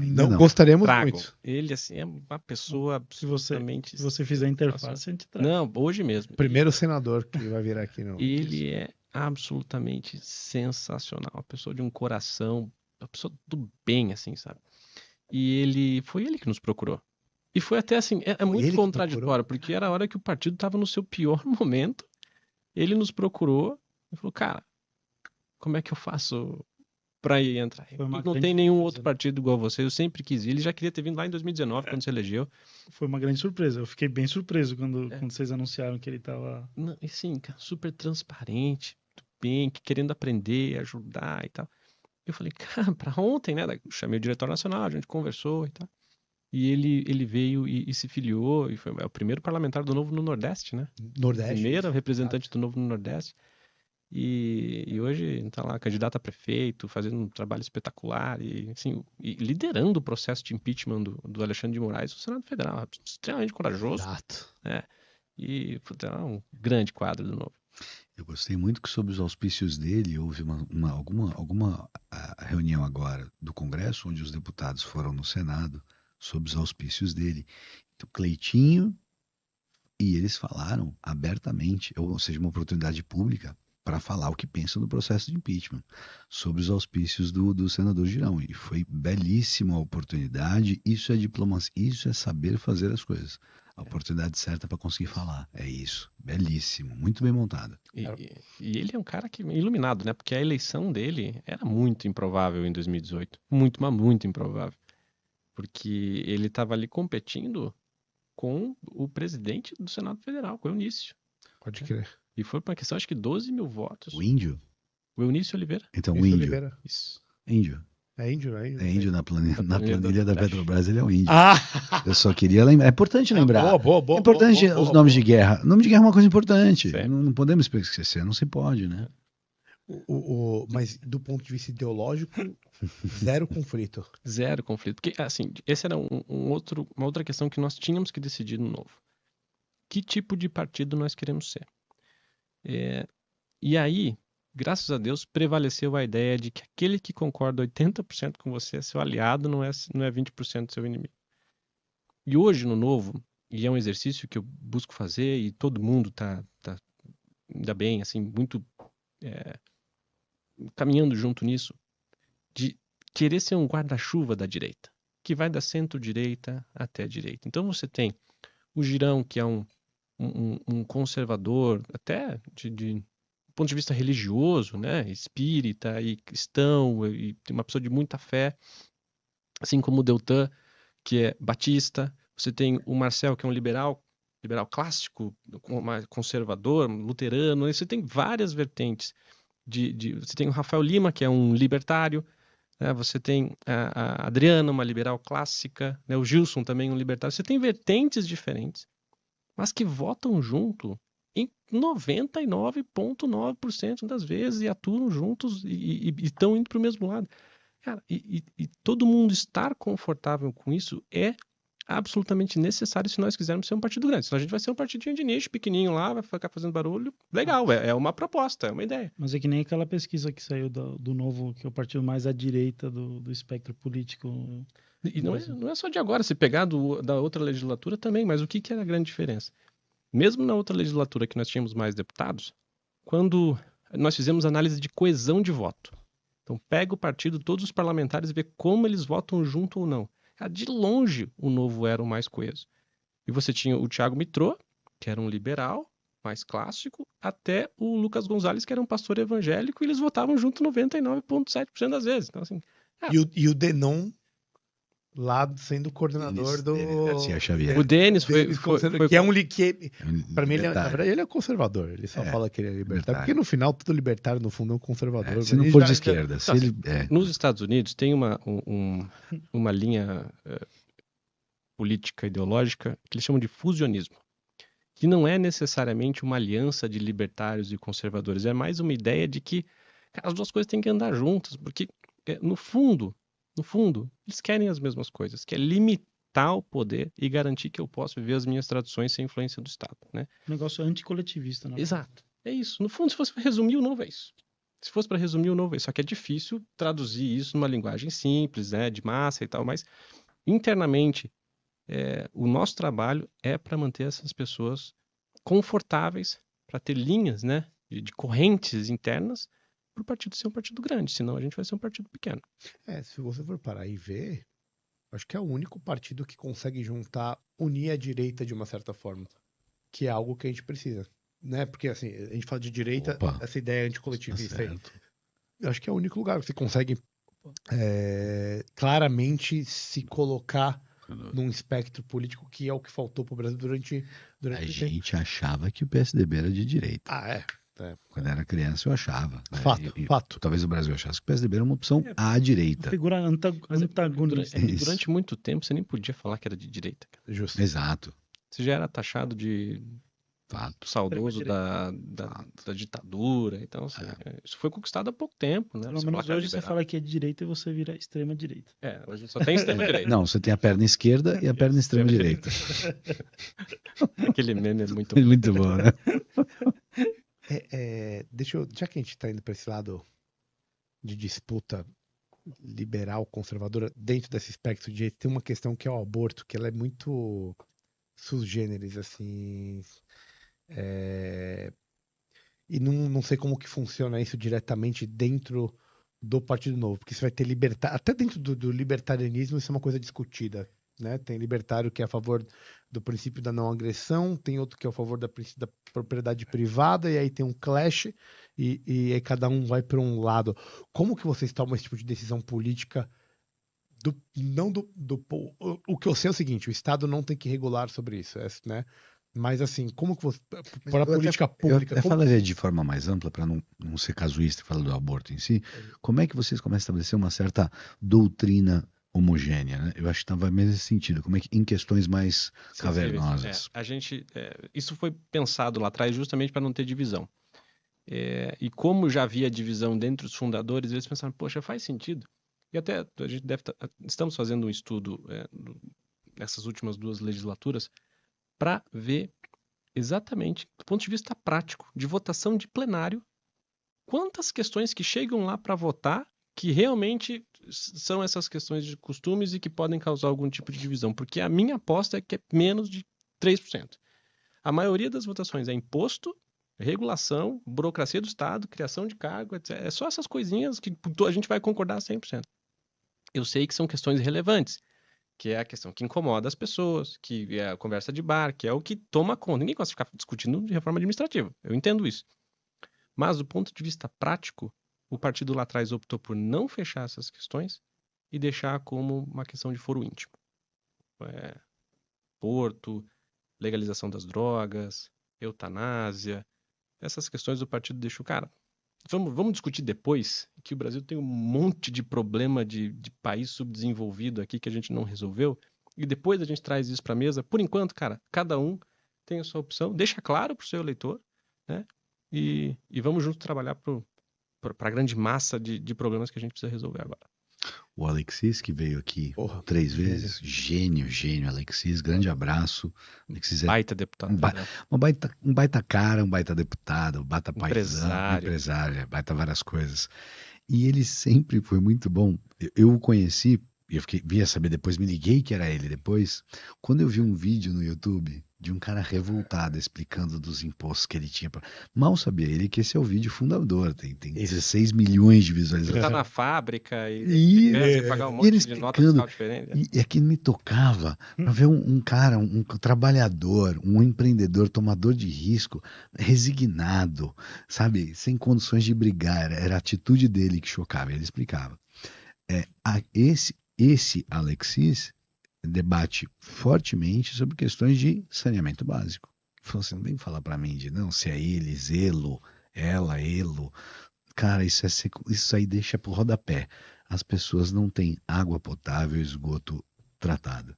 Não. Gostaríamos muito. Ele, assim, é uma pessoa absolutamente... Se você fizer a interface, a gente traz. Não, hoje mesmo. Primeiro senador que vai vir aqui. Ele é absolutamente sensacional. Uma pessoa de um coração, uma pessoa do bem, assim, sabe? E foi ele que nos procurou. E foi até assim, é muito contraditório, porque era a hora que o partido estava no seu pior momento. Ele nos procurou e falou, cara, como é que eu faço pra ir entrar? Não tem nenhum outro partido igual você, eu sempre quis ir. Ele já queria ter vindo lá em 2019, quando se elegeu. Foi uma grande surpresa, eu fiquei bem surpreso quando vocês anunciaram que ele estava... E sim, cara, super transparente, bem, querendo aprender, ajudar e tal. Eu falei, cara, pra ontem, né? Eu chamei o diretor nacional, a gente conversou e tal. E ele veio e se filiou, e foi o primeiro parlamentar do Novo no Nordeste, né? Nordeste. Primeiro representante do Novo no Nordeste. E hoje está lá candidato a prefeito, fazendo um trabalho espetacular e, assim, e liderando o processo de impeachment do Alexandre de Moraes no Senado Federal. Extremamente corajoso. Exato. E é um grande quadro do Novo. Eu gostei muito que, sob os auspícios dele, houve alguma reunião agora do Congresso, onde os deputados foram no Senado, sob os auspícios dele. Então, Cleitinho e eles falaram abertamente, ou seja, uma oportunidade pública para falar o que pensam do processo de impeachment, sob os auspícios do senador Girão. E foi belíssima a oportunidade. Isso é diplomacia, isso é saber fazer as coisas. A oportunidade certa para conseguir falar. É isso. Belíssimo. Muito bem montado. E ele é um cara iluminado, né? Porque a eleição dele era muito improvável em 2018. Muito, mas muito improvável. Porque ele estava ali competindo com o presidente do Senado Federal, com o Eunício. Pode crer. E foi por uma questão, acho que 12 mil votos. O índio? O Eunício Oliveira. Então, o Eunício índio. Oliveira. Isso. Índio. É índio, é índio. É índio na planilha da da Petrobras, ele é um índio. Ah! Eu só queria lembrar. É importante lembrar. Boa. É importante os nomes de guerra. O nome de guerra é uma coisa importante. Certo. Não podemos esquecer, não se pode, né? Mas do ponto de vista ideológico, zero conflito. Zero conflito. Porque, assim, essa era uma outra questão que nós tínhamos que decidir no Novo. Que tipo de partido nós queremos ser? E aí, graças a Deus, prevaleceu a ideia de que aquele que concorda 80% com você é seu aliado, não é 20% seu inimigo. E hoje, no Novo, e é um exercício que eu busco fazer, e todo mundo tá ainda bem, assim, muito caminhando junto nisso, de querer ser um guarda-chuva da direita, que vai da centro-direita até a direita. Então você tem o Girão, que é um conservador, até de ponto de vista religioso, né, espírita e cristão, e uma pessoa de muita fé, assim como o Deltan, que é batista. Você tem o Marcel, que é um liberal clássico, conservador, luterano. Você tem várias vertentes. Você tem o Rafael Lima, que é um libertário, né? Você tem a Adriana, uma liberal clássica, né? O Gilson também um libertário. Você tem vertentes diferentes, mas que votam junto em 99,9% das vezes e atuam juntos e estão indo para o mesmo lado. Cara, e todo mundo estar confortável com isso é absolutamente necessário se nós quisermos ser um partido grande. Senão a gente vai ser um partidinho de nicho, pequenininho lá, vai ficar fazendo barulho. Legal, é uma proposta, é uma ideia. Mas é que nem aquela pesquisa que saiu do Novo, que é o partido mais à direita do espectro político. E não é só de agora, se pegar da outra legislatura também, mas o que era a grande diferença? Mesmo na outra legislatura que nós tínhamos mais deputados, quando nós fizemos análise de coesão de voto. Então pega o partido, todos os parlamentares e vê como eles votam junto ou não. De longe, o Novo era o mais coeso. E você tinha o Thiago Mitrô, que era um liberal, mais clássico, até o Lucas Gonzalez, que era um pastor evangélico, e eles votavam junto 99,7% das vezes. Então, assim, E o Denon, lá sendo coordenador do... Garcia Xavier. O Denis foi que é um... Para mim, ele é conservador. Ele só fala que ele é libertário. Porque no final, todo libertário, no fundo, é um conservador. Se não for de esquerda. Nos Estados Unidos, tem uma linha política, ideológica, que eles chamam de fusionismo. Que não é necessariamente uma aliança de libertários e conservadores. É mais uma ideia de que as duas coisas têm que andar juntas. Porque, no fundo, eles querem as mesmas coisas, que é limitar o poder e garantir que eu possa viver as minhas tradições sem influência do Estado, né? Um negócio anticoletivista, né? Exato. É isso. No fundo, se fosse para resumir, o Novo é isso. Só que é difícil traduzir isso numa linguagem simples, né, de massa e tal, mas internamente o nosso trabalho é para manter essas pessoas confortáveis, para ter linhas, né, de correntes internas, para o partido ser um partido grande, senão a gente vai ser um partido pequeno. Se você for parar e ver, acho que é o único partido que consegue unir a direita de uma certa forma, que é algo que a gente precisa, né? Porque assim, a gente fala de direita, essa ideia anticoletivista aí. Eu acho que é o único lugar que você consegue claramente se colocar num espectro político, que é o que faltou para o Brasil durante a gente achava que o PSDB era de direita. Quando era criança eu achava. Fato. Talvez o Brasil achasse que o PSDB era uma opção à direita. Uma figura antagonista. Durante muito tempo você nem podia falar que era de direita. Justo. Exato. Você já era taxado de Fato. saudoso da ditadura. Então, assim, isso foi conquistado há pouco tempo, né? Pelo menos hoje você fala que é de direita e você vira extrema direita. Hoje só tem extrema direita. Não, você tem a perna esquerda e a perna extrema direita. Aquele meme é muito Muito bom, né? Já que a gente está indo para esse lado de disputa liberal, conservadora, dentro desse espectro de direita, tem uma questão que é o aborto, que ela é muito sui generis, assim. E não sei como que funciona isso diretamente dentro do Partido Novo, porque você vai ter até dentro do libertarianismo isso é uma coisa discutida, né? Tem libertário que é a favor do princípio da não agressão, tem outro que é a favor da propriedade privada, e aí tem um clash, e aí cada um vai para um lado. Como que vocês tomam esse tipo de decisão política? O que eu sei é o seguinte, o Estado não tem que regular sobre isso, né? Mas assim, como que você, para a política pública... Eu falaria de forma mais ampla, para não ser casuísta e falar do aborto em si, como é que vocês começam a estabelecer uma certa doutrina homogênea, né? Eu acho que vai mais nesse sentido, como é que em questões mais cavernosas. Isso foi pensado lá atrás justamente para não ter divisão. E como já havia divisão dentro dos fundadores, eles pensaram, poxa, faz sentido. E até a gente estamos fazendo um estudo nessas últimas 2 legislaturas para ver exatamente, do ponto de vista prático, de votação de plenário, quantas questões que chegam lá para votar que realmente são essas questões de costumes e que podem causar algum tipo de divisão. Porque a minha aposta é que é menos de 3%. A maioria das votações é imposto, regulação, burocracia do Estado, criação de cargo, etc. É só essas coisinhas que a gente vai concordar 100%. Eu sei que são questões relevantes, que é a questão que incomoda as pessoas, que é a conversa de bar, que é o que toma conta. Ninguém gosta de ficar discutindo de reforma administrativa. Eu entendo isso. Mas, do ponto de vista prático, o partido lá atrás optou por não fechar essas questões e deixar como uma questão de foro íntimo. Aborto, legalização das drogas, eutanásia. Essas questões o partido deixou, cara, vamos discutir depois, que o Brasil tem um monte de problema de país subdesenvolvido aqui que a gente não resolveu, e depois a gente traz isso para a mesa. Por enquanto, cara, cada um tem a sua opção, deixa claro para o seu eleitor, né? E vamos juntos trabalhar para a grande massa de problemas que a gente precisa resolver agora. O Alexis, que veio aqui 3 vezes, gênio, Alexis, grande abraço. Alexis baita deputado. Um baita cara, um baita deputado, um baita paisão, empresário, baita várias coisas. E ele sempre foi muito bom. Eu o conheci, e eu via saber depois, me liguei que era ele depois, quando eu vi um vídeo no YouTube de um cara revoltado explicando dos impostos que ele tinha. Mal sabia ele que esse é o vídeo fundador, tem 16 milhões de visualizações. Ele tá na fábrica e pagar um monte de nota fiscal diferente. E aquilo me tocava para ver um cara, um trabalhador, um empreendedor, tomador de risco, resignado, sabe, sem condições de brigar. Era a atitude dele que chocava, ele explicava. Esse Alexis debate fortemente sobre questões de saneamento básico. Você não vem falar para mim de não, se é ele, Zelo, ela, Elo. Cara, isso aí deixa pro rodapé. As pessoas não têm água potável e esgoto tratado.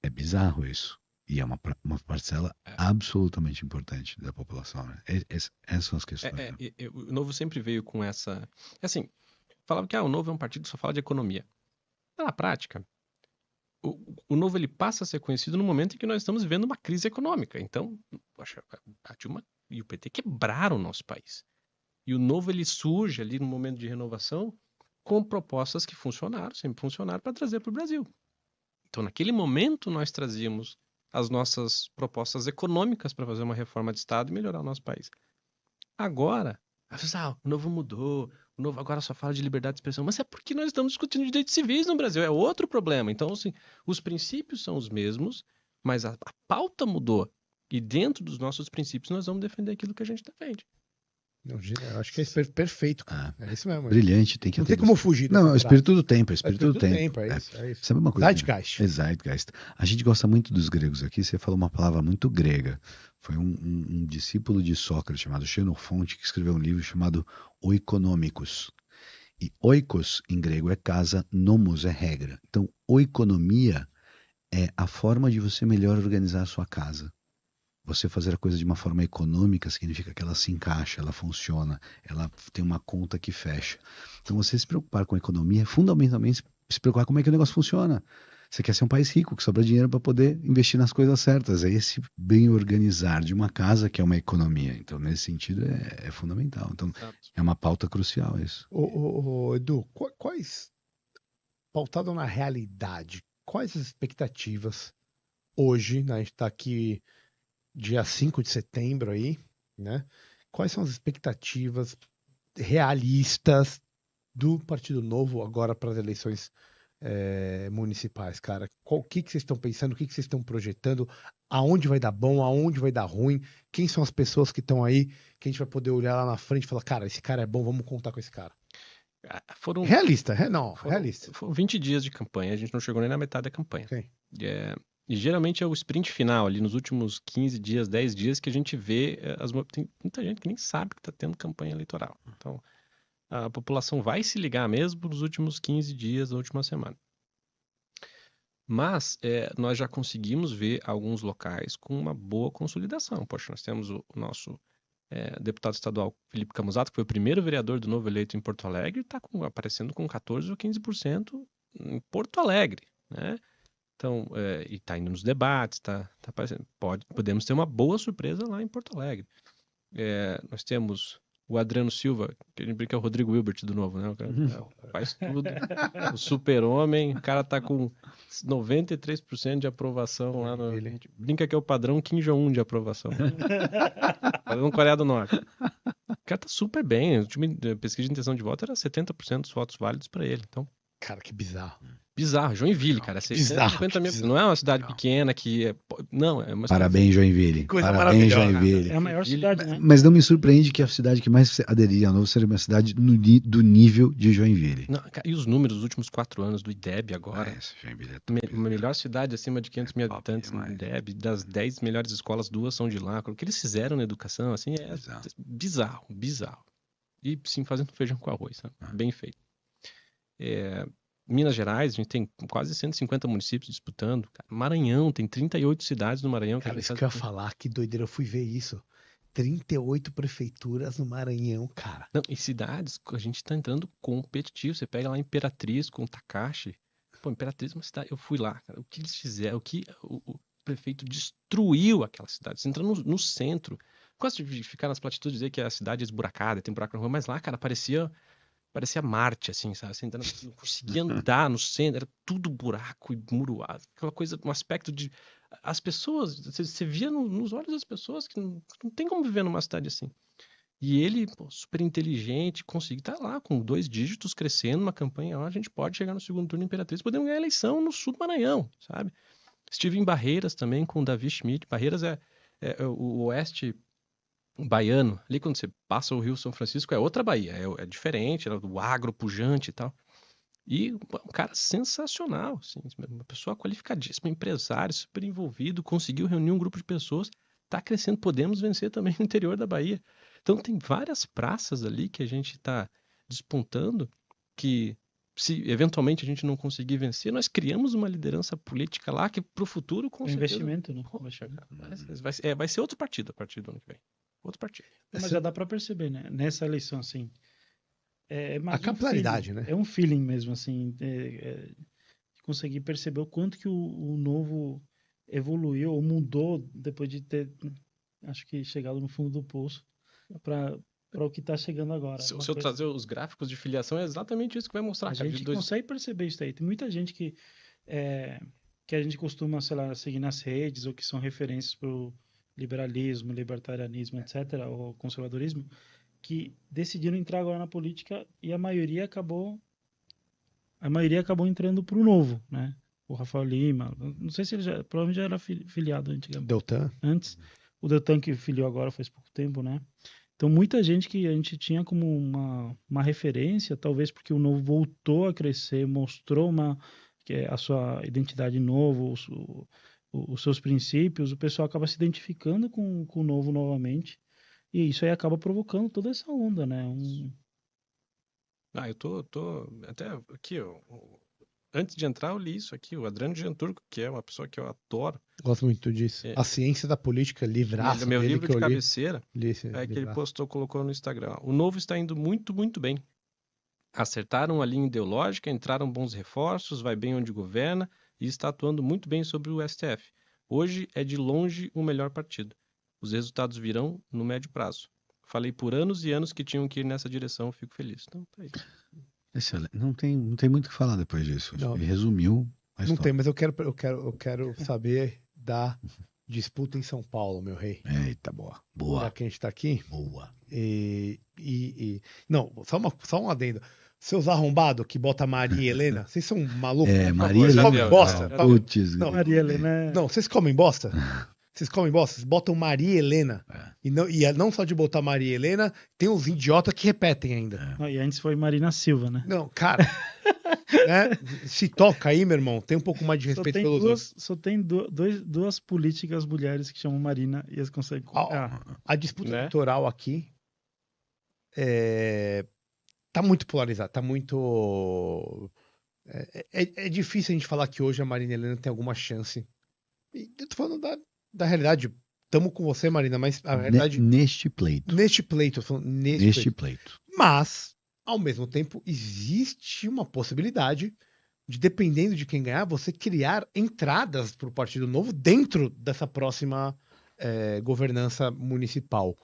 É bizarro isso. E é uma parcela absolutamente importante da população. Né? Essas são as questões. Né? O Novo sempre veio com essa... Assim, falava que o Novo é um partido que só fala de economia. Na prática, o Novo ele passa a ser conhecido no momento em que nós estamos vivendo uma crise econômica. Então, a Dilma e o PT quebraram o nosso país. E o Novo ele surge ali no momento de renovação com propostas que funcionaram, sempre funcionaram, para trazer para o Brasil. Então, naquele momento, nós trazíamos as nossas propostas econômicas para fazer uma reforma de Estado e melhorar o nosso país. Agora, o Novo mudou, o Novo agora só fala de liberdade de expressão, mas é porque nós estamos discutindo direitos civis no Brasil, é outro problema. Então, assim, os princípios são os mesmos, mas a pauta mudou. E dentro dos nossos princípios, nós vamos defender aquilo que a gente defende. Não, eu acho que é perfeito, cara. É isso mesmo. Brilhante, tem que não tem como fugir. Não, é o espírito do tempo, é o espírito do tempo. É isso. Sabe uma coisa? Zeitgeist. Zeitgeist. A gente gosta muito dos gregos aqui, você falou uma palavra muito grega. Foi um discípulo de Sócrates chamado Xenofonte que escreveu um livro chamado Oikonomicus. E oikos em grego é casa, nomos é regra. Então, oikonomia é a forma de você melhor organizar a sua casa. Você fazer a coisa de uma forma econômica significa que ela se encaixa, ela funciona, ela tem uma conta que fecha. Então, você se preocupar com a economia é fundamentalmente se preocupar como é que o negócio funciona. Você quer ser um país rico, que sobra dinheiro para poder investir nas coisas certas. É esse bem organizar de uma casa que é uma economia. Então, nesse sentido, é fundamental. Então, é uma pauta crucial isso. Edu, pautado na realidade, quais as expectativas hoje, né, a gente está aqui dia 5 de setembro aí, né? Quais são as expectativas realistas do Partido Novo agora para as eleições municipais, cara? O que vocês estão pensando? O que vocês estão projetando? Aonde vai dar bom? Aonde vai dar ruim? Quem são as pessoas que estão aí que a gente vai poder olhar lá na frente e falar, cara, esse cara é bom, vamos contar com esse cara? Realista. 20 dias de campanha, a gente não chegou nem na metade da campanha. Okay. E geralmente é o sprint final, ali nos últimos 15 dias, 10 dias, que a gente vê. Tem muita gente que nem sabe que está tendo campanha eleitoral. Então, a população vai se ligar mesmo nos últimos 15 dias da última semana. Mas nós já conseguimos ver alguns locais com uma boa consolidação. Poxa, nós temos o nosso deputado estadual Felipe Camusato, que foi o primeiro vereador do Novo eleito em Porto Alegre, está aparecendo com 14% ou 15% em Porto Alegre, né? Então, e está indo nos debates, tá aparecendo. Podemos ter uma boa surpresa lá em Porto Alegre. Nós temos o Adriano Silva, que a gente brinca é o Rodrigo Hilbert do Novo, né? O cara faz tudo, o super-homem, o cara tá com 93% de aprovação lá no... A gente brinca que é o padrão Kim Jong-un de aprovação. Padrão Coreia do Norte. O cara tá super bem, a pesquisa de intenção de voto era 70% dos votos válidos para ele, então... Cara, que bizarro. Bizarro, Joinville, cara. 650 mil. Não é uma cidade pequena que não, é uma Parabéns, Joinville. Coisa Parabéns, maravilhosa. Joinville. É a maior cidade, né? Mas não me surpreende que a cidade que mais aderiria ao Novo seria uma cidade do nível de Joinville. Não, e os números dos últimos 4 anos do IDEB agora? Joinville é top. Uma melhor cidade acima de 500 mil habitantes no IDEB. Das 10 melhores escolas, 2 são de lá. O que eles fizeram na educação, assim, é bizarro. E sim, fazendo feijão com arroz, sabe? Bem feito. Minas Gerais, a gente tem quase 150 municípios disputando. Maranhão, tem 38 cidades no Maranhão. Cara, isso que eu ia falar, que doideira, eu fui ver isso. 38 prefeituras no Maranhão, cara. Não, e cidades, a gente tá entrando competitivo. Você pega lá Imperatriz com Takashi. Pô, Imperatriz é uma cidade, eu fui lá, cara. O que eles fizeram, o que o prefeito destruiu aquela cidade. Você entra no centro. Gosto de ficar nas platitudes e dizer que a cidade é esburacada, tem buraco na rua, mas lá, cara, parecia Marte, assim, sabe? Você não conseguia andar no centro, era tudo buraco e muroado. Aquela coisa, um aspecto de... As pessoas, você via nos olhos das pessoas que não tem como viver numa cidade assim. E ele, super inteligente, conseguiu estar lá com 2 dígitos crescendo, uma campanha, a gente pode chegar no segundo turno Imperatriz, podemos ganhar a eleição no sul do Maranhão, sabe? Estive em Barreiras também com o Davi Schmidt. Barreiras é o oeste baiano, ali quando você passa o Rio São Francisco é outra Bahia, é diferente, é do agro pujante e tal. E um cara sensacional, assim, uma pessoa qualificadíssima, empresário, super envolvido, conseguiu reunir um grupo de pessoas, está crescendo, podemos vencer também no interior da Bahia. Então tem várias praças ali que a gente está despontando, que se eventualmente a gente não conseguir vencer, nós criamos uma liderança política lá que para o futuro com certeza... investimento, né? Vai ser outro partido a partir do ano que vem. Outro partido. Mas já dá para perceber, né? Nessa eleição, assim. A capilaridade, né? É um feeling mesmo, assim. Conseguir perceber o quanto que o Novo evoluiu ou mudou depois de ter, acho que, chegado no fundo do poço para o que está chegando agora. Se eu trazer os gráficos de filiação, é exatamente isso que vai mostrar. A gente consegue perceber isso aí. Tem muita gente que a gente costuma, sei lá, seguir nas redes ou que são referências para o liberalismo, libertarianismo, etc., ou conservadorismo, que decidiram entrar agora na política e a maioria acabou entrando para o Novo, né? O Rafael Lima, não sei se ele provavelmente já era filiado antes. O Deltan que filiou agora faz pouco tempo, né? Então muita gente que a gente tinha como uma referência, talvez porque o Novo voltou a crescer, mostrou a sua identidade nova, os seus princípios, o pessoal acaba se identificando com o Novo novamente, e isso aí acaba provocando toda essa onda, né? Eu tô até aqui, antes de entrar, eu li isso aqui, o Adriano Gianturco, que é uma pessoa que eu adoro. Gosto muito disso. A Ciência da Política, livraço Meu dele livro que de eu li. cabeceira que ele colocou no Instagram. O Novo está indo muito, muito bem. Acertaram a linha ideológica, entraram bons reforços, vai bem onde governa e está atuando muito bem sobre o STF. Hoje é de longe o melhor partido. Os resultados virão no médio prazo. Falei por anos e anos que tinham que ir nessa direção, fico feliz. Então, tá aí. Excelente. Não tem muito o que falar depois disso. Não. Ele resumiu a Não história. tem, mas eu quero saber da disputa em São Paulo, meu rei. Eita, boa. Já Boa. que a gente tá aqui. Boa. Não, só um adendo. Seus arrombados que bota Maria e Helena, vocês são malucos? Maria Vocês Helena. comem bosta? Putz. Não, Maria Helena Não, vocês comem bosta? Vocês comem bosta? Vocês botam Maria e Helena. E não só de botar Maria e Helena, tem uns idiotas que repetem ainda. Não, e antes foi Marina Silva, né? Não, cara. Né? Se toca aí, meu irmão, tem um pouco mais de respeito pelos outros. Só tem duas políticas mulheres que chamam Marina e elas conseguem. A disputa Né? eleitoral aqui tá muito polarizada, tá muito. É difícil a gente falar que hoje a Marina Helena tem alguma chance. E eu tô falando da realidade. Tamo com você, Marina, mas a realidade. Neste pleito. Neste pleito, eu tô falando Neste pleito. Mas, ao mesmo tempo, existe uma possibilidade de, dependendo de quem ganhar, você criar entradas para o Partido Novo dentro dessa próxima governança municipal.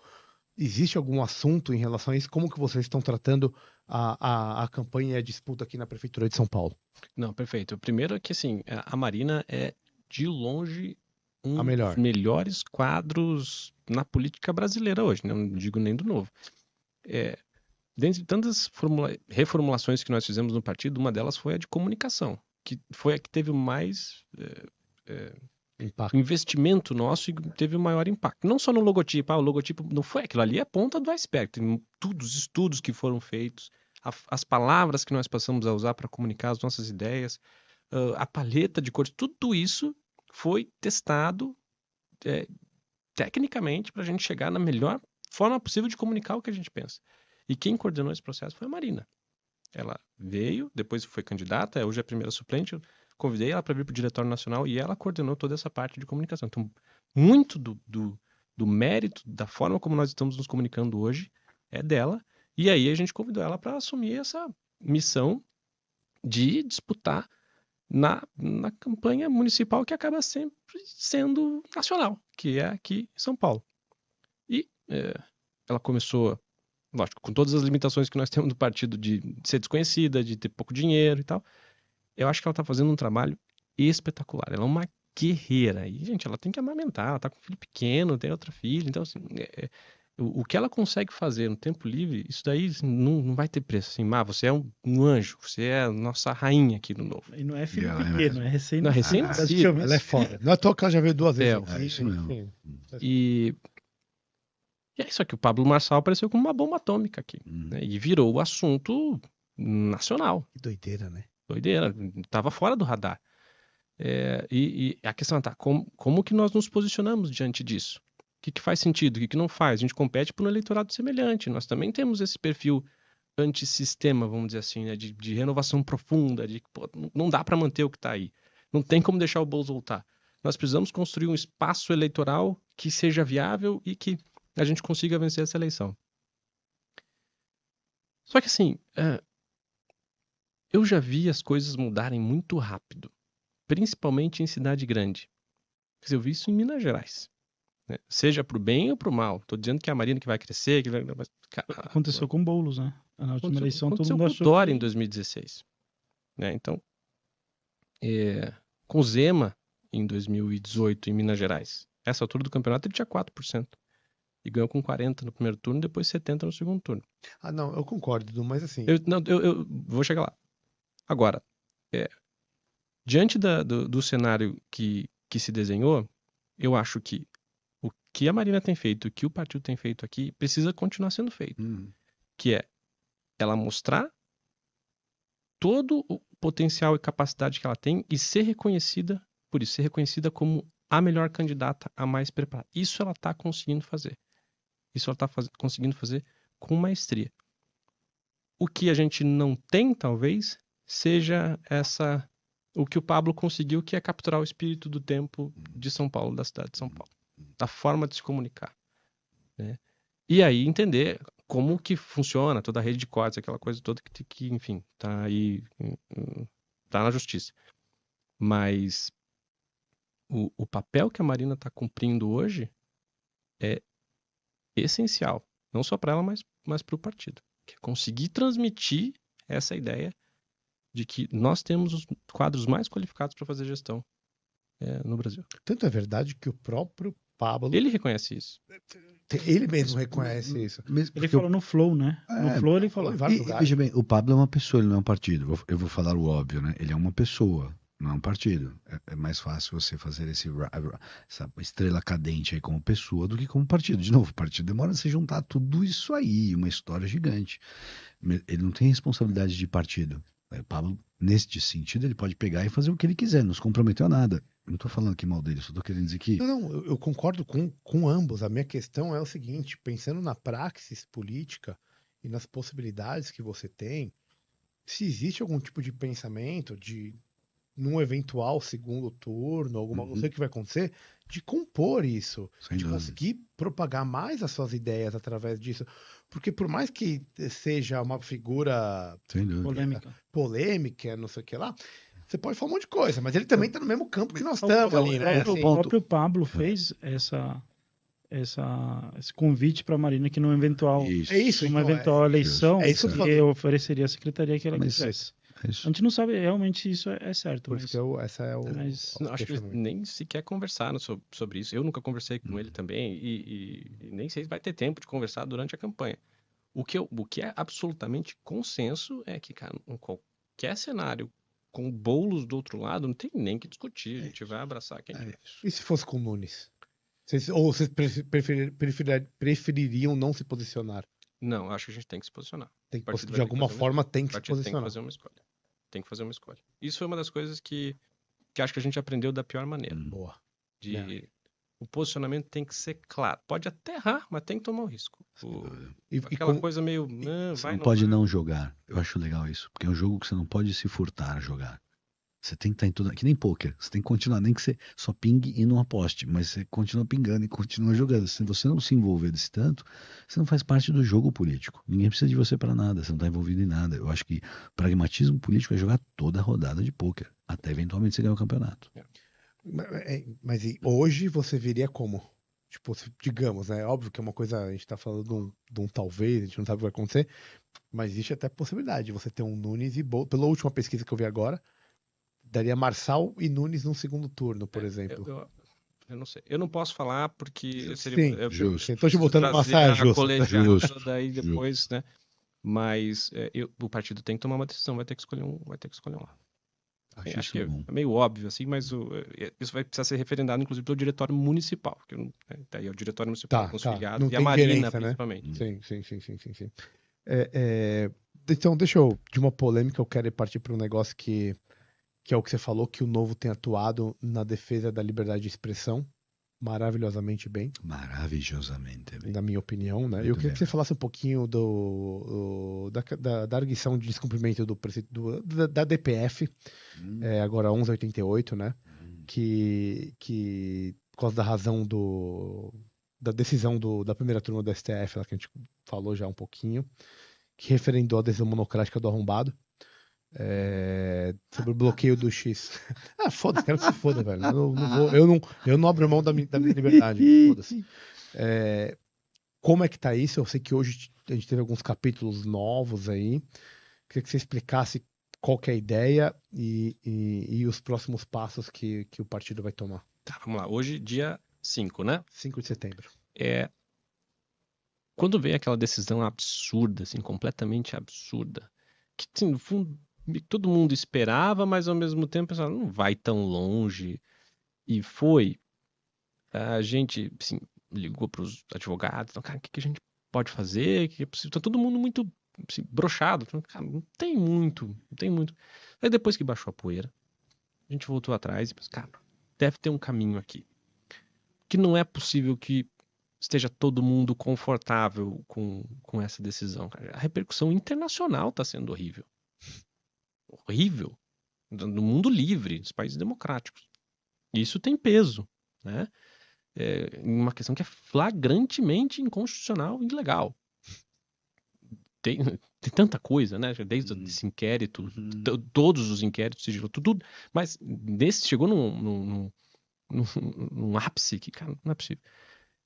Existe algum assunto em relação a isso? Como que vocês estão tratando a campanha e a disputa aqui na Prefeitura de São Paulo? Não, perfeito. O primeiro é que, assim, a Marina é, de longe, um melhor. dos melhores quadros na política brasileira hoje, né? Não digo nem do Novo. Dentre tantas reformulações que nós fizemos no partido, uma delas foi a de comunicação, que foi a que teve mais investimento nosso e teve o maior impacto. Não só no logotipo, o logotipo não foi aquilo ali, é a ponta do iceberg. Tem os estudos que foram feitos, as palavras que nós passamos a usar para comunicar as nossas ideias, a paleta de cores, tudo isso foi testado tecnicamente para a gente chegar na melhor forma possível de comunicar o que a gente pensa. E quem coordenou esse processo foi a Marina. Ela veio, depois foi candidata, hoje é a primeira suplente, eu convidei ela para vir para o Diretório Nacional e ela coordenou toda essa parte de comunicação. Então, muito do mérito, da forma como nós estamos nos comunicando hoje, é dela. E aí a gente convidou ela para assumir essa missão de disputar na campanha municipal que acaba sempre sendo nacional, que é aqui em São Paulo. E ela começou, lógico, com todas as limitações que nós temos do partido de ser desconhecida, de ter pouco dinheiro e tal. Eu acho que ela está fazendo um trabalho espetacular. Ela é uma guerreira. E, gente, ela tem que amamentar, ela está com um filho pequeno, tem outra filha. Então, assim, o que ela consegue fazer no tempo livre, isso daí não vai ter preço. Assim, você é um anjo, você é a nossa rainha aqui no Novo. E não é filho pequeno, é recém-nascido. Recém-nascido. Ela é foda. Não é à toa que ela já veio 2 vezes. Isso mesmo. E é isso aqui. O Pablo Marçal apareceu como uma bomba atômica aqui. Né? E virou o assunto nacional. Que doideira, né? Doideira. Estava fora do radar. E a questão está, como que nós nos posicionamos diante disso? O que faz sentido? O que não faz? A gente compete por um eleitorado semelhante. Nós também temos esse perfil antissistema, vamos dizer assim, né? de renovação profunda, de não dá para manter o que está aí. Não tem como deixar o bolso voltar. Nós precisamos construir um espaço eleitoral que seja viável e que a gente consiga vencer essa eleição. Só que assim, eu já vi as coisas mudarem muito rápido, principalmente em cidade grande. Quer dizer, eu vi isso em Minas Gerais. Né? Seja para o bem ou para o mal. Estou dizendo que é a Marina que vai crescer. Aconteceu com o Boulos, né? Na última eleição todo mundo achou. Com o Dória em 2016. Né? Então, com o Zema em 2018 em Minas Gerais. Essa altura do campeonato ele tinha 4%. E ganhou com 40% no primeiro turno, depois 70% no segundo turno. Não, eu concordo, Edu, mas assim... Eu vou chegar lá. Agora, diante do cenário que se desenhou, eu acho que o que a Marina tem feito, o que o partido tem feito aqui, precisa continuar sendo feito. Que é ela mostrar todo o potencial e capacidade que ela tem e ser reconhecida por isso, ser reconhecida como a melhor candidata, a mais preparada. Isso ela está conseguindo fazer. Isso ela está conseguindo fazer com maestria. O que a gente não tem, talvez, seja essa o que o Pablo conseguiu, que é capturar o espírito do tempo de São Paulo, da cidade de São Paulo, da forma de se comunicar, né? E aí entender como que funciona toda a rede de códigos, aquela coisa toda que enfim, tá aí, tá na justiça. Mas o papel que a Marina está cumprindo hoje é essencial, não só para ela, mas para o partido, que é conseguir transmitir essa ideia de que nós temos os quadros mais qualificados para fazer gestão no Brasil. Tanto é verdade que o próprio Pablo, Ele reconhece isso. ele mesmo reconhece isso. Ele falou no Flow, né? No Flow ele falou. Em vários E lugares. veja bem, o Pablo é uma pessoa, ele não é um partido. Eu vou falar o óbvio, né? Ele é uma pessoa, não é um partido. É mais fácil você fazer essa estrela cadente aí como pessoa do que como partido. De novo, o partido demora a se juntar tudo isso aí, uma história gigante. Ele não tem responsabilidade de partido. O Pablo, nesse sentido, ele pode pegar e fazer o que ele quiser, não se comprometeu a nada. Eu não estou falando aqui mal dele, só estou querendo dizer que... Não, eu concordo com ambos. A minha questão é o seguinte, pensando na praxis política e nas possibilidades que você tem, se existe algum tipo de pensamento de, num eventual segundo turno, alguma coisa que vai acontecer, de compor isso, Sem de dúvida. conseguir propagar mais as suas ideias através disso. Porque por mais que seja uma figura Sem dúvida. Polêmica. não sei o que lá, você pode falar um monte de coisa, mas ele também tá no mesmo campo que nós estamos ali, né? O Assim, próprio Pablo fez esse convite para a Marina que numa eventual, isso, uma então, eventual eleição, é isso que eu tô que ofereceria a secretaria que ela Mas- quisesse. É isso. A gente não sabe realmente isso é certo, por mas, isso que essa é o... mas Não, acho que eles nem sequer conversaram sobre isso. Eu nunca conversei com ele também e nem sei se vai ter tempo de conversar durante a campanha. O que é absolutamente consenso é que, cara, em qualquer cenário com bolos do outro lado, não tem nem que discutir. A gente vai abraçar quem tiver. E se fosse com o Nunes? Ou vocês prefeririam não se posicionar? Não, acho que a gente tem que se posicionar. Tem que, O partido de vai ter que alguma fazer uma forma tem O que se partido tem que posicionar. fazer uma escolha. Tem que fazer uma escolha. Isso foi uma das coisas que acho que a gente aprendeu da pior maneira. Boa. O posicionamento tem que ser claro. Pode até errar, mas tem que tomar o risco. Aquela com- coisa meio... Você não pode não jogar. Eu acho legal isso. Porque é um jogo que você não pode se furtar a jogar. Você tem que estar em tudo. Que nem pôquer. Você tem que continuar. Nem que você só pingue e não aposte. Mas você continua pingando e continua jogando. Se você não se envolver desse tanto, você não faz parte do jogo político. Ninguém precisa de você para nada. Você não está envolvido em nada. Eu acho que pragmatismo político é jogar toda a rodada de pôquer. Até eventualmente você ganhar o campeonato. Mas hoje você viria como? Tipo, digamos, né? Óbvio que é uma coisa, a gente tá falando de um talvez, a gente não sabe o que vai acontecer, mas existe até a possibilidade de você ter um Nunes e Boulos. Pela última pesquisa que eu vi agora, daria Marçal e Nunes num segundo turno, por exemplo. Eu não sei. Eu não posso falar porque Sim, justo. Estou te botando uma saia justa. Justo, daí depois, né? Mas o partido tem que tomar uma decisão, vai ter que escolher um lado. Acho que é meio óbvio, assim, mas isso vai precisar ser referendado, inclusive, pelo diretório municipal. Daí é o diretório municipal com os filiados não e tem a Marina, gerência, né? principalmente. Sim. Então, de uma polêmica, eu quero partir para um negócio que é o que você falou, que o Novo tem atuado na defesa da liberdade de expressão maravilhosamente bem. Maravilhosamente bem. Na minha opinião, né? Eu queria que você falasse um pouquinho da arguição de descumprimento da DPF, agora 1188, né? Que por causa da razão da decisão da primeira turma do STF, lá que a gente falou já um pouquinho, que referendou a decisão monocrática do arrombado. Sobre o bloqueio do X. Foda-se, quero que se foda, velho. Eu não abro mão da minha liberdade. Foda-se. Como é que tá isso? Eu sei que hoje a gente teve alguns capítulos novos aí. Queria que você explicasse qual que é a ideia e os próximos passos que o partido vai tomar. Tá, vamos lá. Hoje, dia 5, né? 5 de setembro. Quando veio aquela decisão absurda, assim, completamente absurda, que, assim, no fundo, todo mundo esperava, mas ao mesmo tempo pensava, não vai tão longe. E foi. A gente, assim, ligou para os advogados, então, cara, o que a gente pode fazer? Que é possível? Tá todo mundo muito, assim, broxado. Cara, não tem muito. Aí depois que baixou a poeira, a gente voltou atrás e pensou, cara, deve ter um caminho aqui. Que não é possível que esteja todo mundo confortável com essa decisão. Cara. A repercussão internacional está sendo horrível. Horrível. no mundo livre, dos países democráticos. Isso tem peso, né? Uma questão que é flagrantemente inconstitucional e ilegal. Tem tanta coisa, né? Desde esse inquérito, todos os inquéritos, sigilo, tudo, mas nesse chegou num ápice que, cara, não é possível.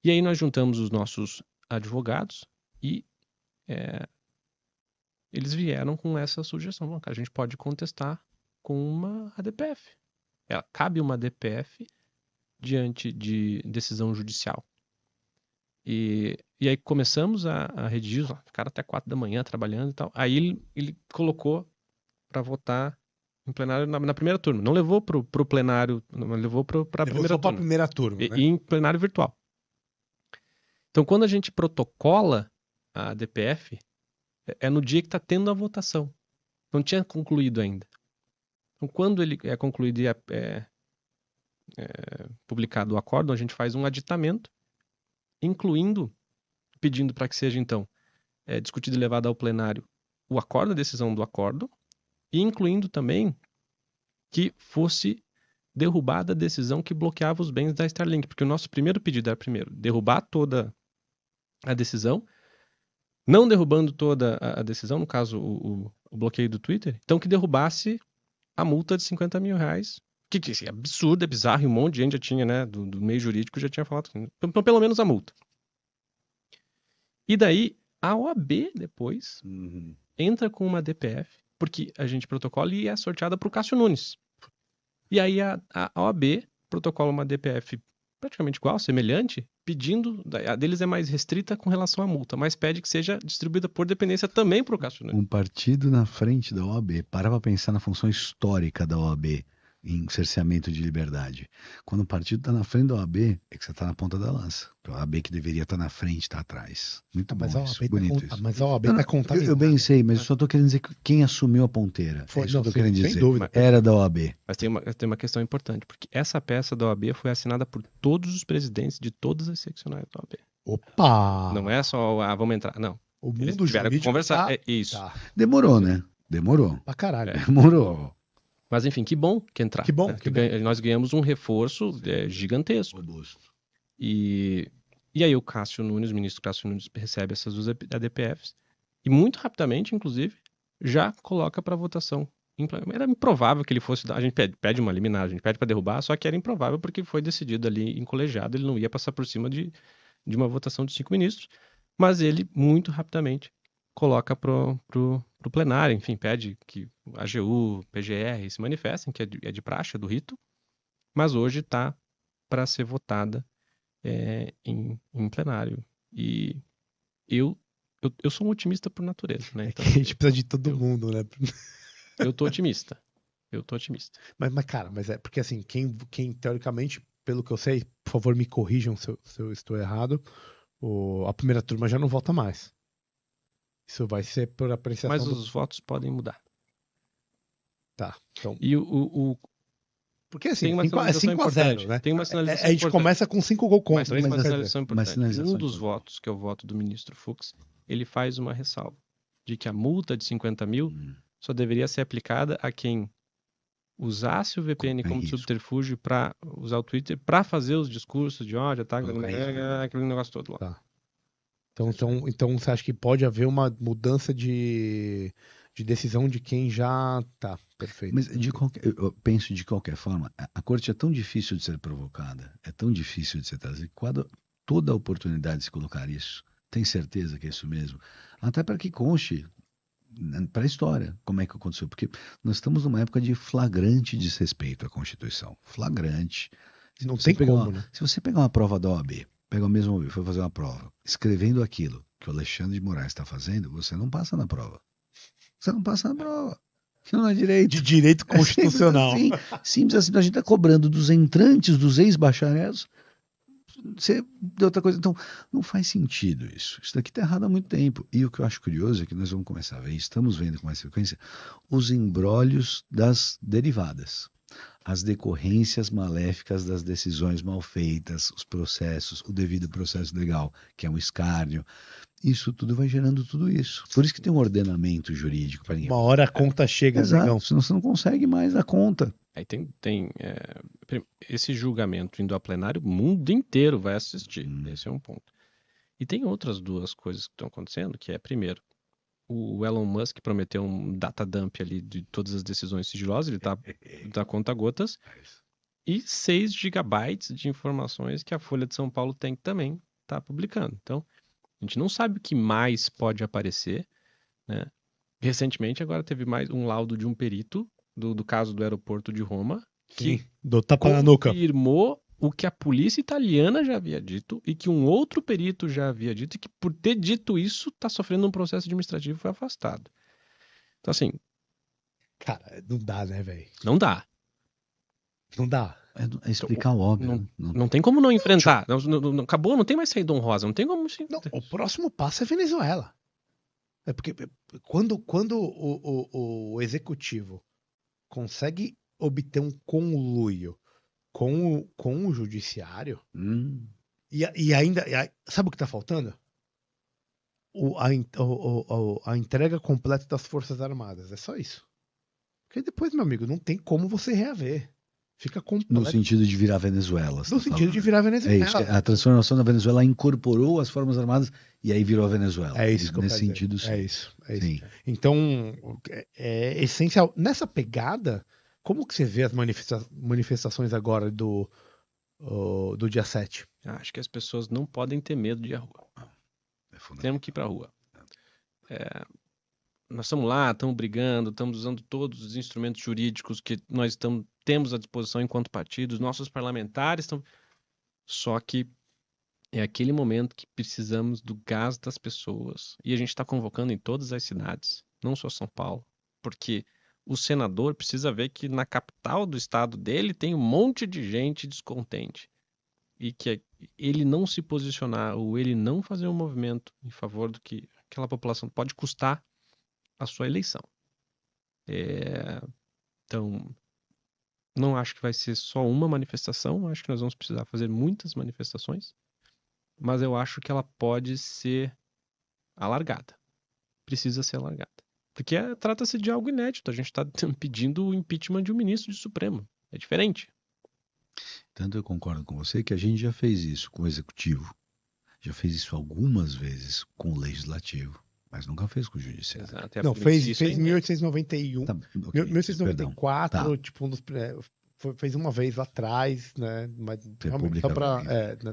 E aí nós juntamos os nossos advogados e eles vieram com essa sugestão. Cara, a gente pode contestar com uma ADPF. Cabe uma ADPF diante de decisão judicial. E aí começamos a redigir, ficaram até 4 da manhã trabalhando e tal. Aí ele colocou para votar em plenário na primeira turma. Não levou para o plenário, não levou para a primeira turma. Primeira turma, né? E em plenário virtual. Então, quando a gente protocola a ADPF, é no dia que está tendo a votação. Não tinha concluído ainda. Então, quando ele é concluído e publicado o acórdão, a gente faz um aditamento, pedindo para que seja, então, discutido e levado ao plenário o acórdão, a decisão do acórdão, e incluindo também que fosse derrubada a decisão que bloqueava os bens da Starlink, porque o nosso primeiro pedido era, primeiro, derrubar toda a decisão, não derrubando toda a decisão, no caso, o bloqueio do Twitter, então que derrubasse a multa de R$50 mil, que é absurdo, é bizarro, e um monte de gente já tinha, né, do meio jurídico já tinha falado, então pelo menos a multa. E daí, a OAB depois entra com uma DPF, porque a gente protocola e é sorteada para o Cássio Nunes. E aí a OAB protocola uma DPF praticamente igual, semelhante, pedindo, a deles é mais restrita com relação à multa, mas pede que seja distribuída por dependência também para o Cássio Nunes. Um partido na frente da OAB, para pensar na função histórica da OAB em cerceamento de liberdade. Quando o partido está na frente da OAB, é que você está na ponta da lança. A OAB que deveria estar na frente está atrás. Muito bom isso, bonito isso. Mas a OAB está contaminada. Eu bem sei, mas eu só estou querendo dizer que quem assumiu a ponteira. Foi, isso que eu estou querendo dizer. Sem dúvida. Era da OAB. Mas tem uma questão importante, porque essa peça da OAB foi assinada por todos os presidentes de todas as seccionais da OAB. Opa! Não é só, vamos entrar, não. O Eles mundo tiveram que jurídico conversar, tá... isso. Tá. Demorou, né? Demorou. Pra caralho. Demorou. Mas enfim, que bom que entrar. Que bom. Né? Nós ganhamos um reforço gigantesco. Robusto. E aí o Cássio Nunes, o ministro Cássio Nunes, recebe essas duas ADPFs e muito rapidamente, inclusive, já coloca para votação. Era improvável que ele fosse... A gente pede uma liminar, a gente pede para derrubar, só que era improvável porque foi decidido ali em colegiado, ele não ia passar por cima de uma votação de 5 ministros, mas ele muito rapidamente coloca pro plenário, enfim, pede que a AGU, PGR se manifestem, que é de praxe, é do rito, mas hoje está para ser votada em plenário. E eu sou um otimista por natureza, né? Então, a gente precisa de todo mundo, né? Eu tô otimista. Mas cara, é porque assim, quem teoricamente, pelo que eu sei, por favor me corrijam se eu estou errado, a primeira turma já não vota mais. Isso vai ser por apreciação. Mas os votos podem mudar. Tá. Então... E porque assim, tem uma 5-0, né? Tem uma sinalização a gente começa com 5 gols contra. Mas tem uma sinalização importante. Sinalização Um dos votos, que é o voto do ministro Fux, ele faz uma ressalva de que a multa de 50 mil só deveria ser aplicada a quem usasse o VPN como subterfúgio para usar o Twitter para fazer os discursos de ódio, aquele negócio todo lá. Tá. Então você acha que pode haver uma mudança de decisão de quem já tá perfeito? Mas eu penso de qualquer forma, a corte é tão difícil de ser provocada, é tão difícil de ser trazida, toda a oportunidade de se colocar isso, tem certeza que é isso mesmo? Até para que conste para a história como é que aconteceu, porque nós estamos numa época de flagrante desrespeito à Constituição, flagrante. Não tem como, né? Se você pegar uma prova da OAB, pega o mesmo OAB, foi fazer uma prova, escrevendo aquilo que o Alexandre de Moraes está fazendo, você não passa na prova. Você não passa na prova. Não é direito. De direito constitucional. Simples assim. A gente está cobrando dos entrantes, dos ex-bacharéis. De outra coisa. Então, não faz sentido isso. Isso daqui está errado há muito tempo. E o que eu acho curioso é que nós vamos começar a ver, estamos vendo com mais frequência, os embrólios das derivadas. as decorrências maléficas das decisões mal feitas, os processos, o devido processo legal, que é um escárnio. Isso tudo vai gerando tudo isso. Por isso que tem um ordenamento jurídico para ninguém. Uma hora a conta chega, Exato, negão. senão você não consegue mais a conta. Aí esse julgamento indo a plenário, o mundo inteiro vai assistir. Esse é um ponto. E tem outras duas coisas que estão acontecendo, que é, primeiro, o Elon Musk prometeu um data dump ali de todas as decisões sigilosas, ele tá conta gotas, e 6 gigabytes de informações que a Folha de São Paulo tem que também tá publicando. Então, a gente não sabe o que mais pode aparecer, né? Recentemente, agora teve mais um laudo de um perito do caso do aeroporto de Roma, que do tapa na nuca. confirmou o que a polícia italiana já havia dito e que um outro perito já havia dito e que por ter dito isso está sofrendo um processo administrativo e foi afastado. Então assim... Cara, não dá, né, velho? Não dá. Não dá. É explicar o óbvio. Não tem como não enfrentar. Não, acabou, não tem mais saída honrosa. Não tem como... Não, o próximo passo é Venezuela. É porque quando o executivo consegue obter um conluio com o judiciário, e ainda... Sabe o que tá faltando? A entrega completa das Forças Armadas. É só isso. Porque depois, meu amigo, não tem como você reaver. Fica completo. No sentido de virar Venezuela. No sentido de virar Venezuela. É isso, a transformação da Venezuela incorporou as Forças Armadas e aí virou a Venezuela. É isso que eu Nesse quero sentido, dizer. sim. É isso. Sim. Então, é essencial. Nessa pegada, como que você vê as manifestações agora do dia 7? Acho que as pessoas não podem ter medo de ir à rua. Temos que ir para a rua. Nós estamos lá, estamos brigando, estamos usando todos os instrumentos jurídicos que nós temos à disposição enquanto partidos, nossos parlamentares estão... Só que é aquele momento que precisamos do gás das pessoas. E a gente está convocando em todas as cidades, não só São Paulo, porque o senador precisa ver que na capital do estado dele tem um monte de gente descontente. E que ele não se posicionar ou ele não fazer um movimento em favor do que aquela população pode custar a sua eleição. Então, não acho que vai ser só uma manifestação, acho que nós vamos precisar fazer muitas manifestações, mas eu acho que ela pode ser alargada. Precisa ser alargada. Porque trata-se de algo inédito, a gente está pedindo o impeachment de um ministro de Supremo. É diferente. Tanto eu concordo com você que a gente já fez isso com o Executivo, já fez isso algumas vezes com o Legislativo. Mas nunca fez com o Judiciário. Exato. Não, fez em 1891. Tá, okay. 1894, tipo, fez uma vez lá atrás, né? Mas realmente só pra...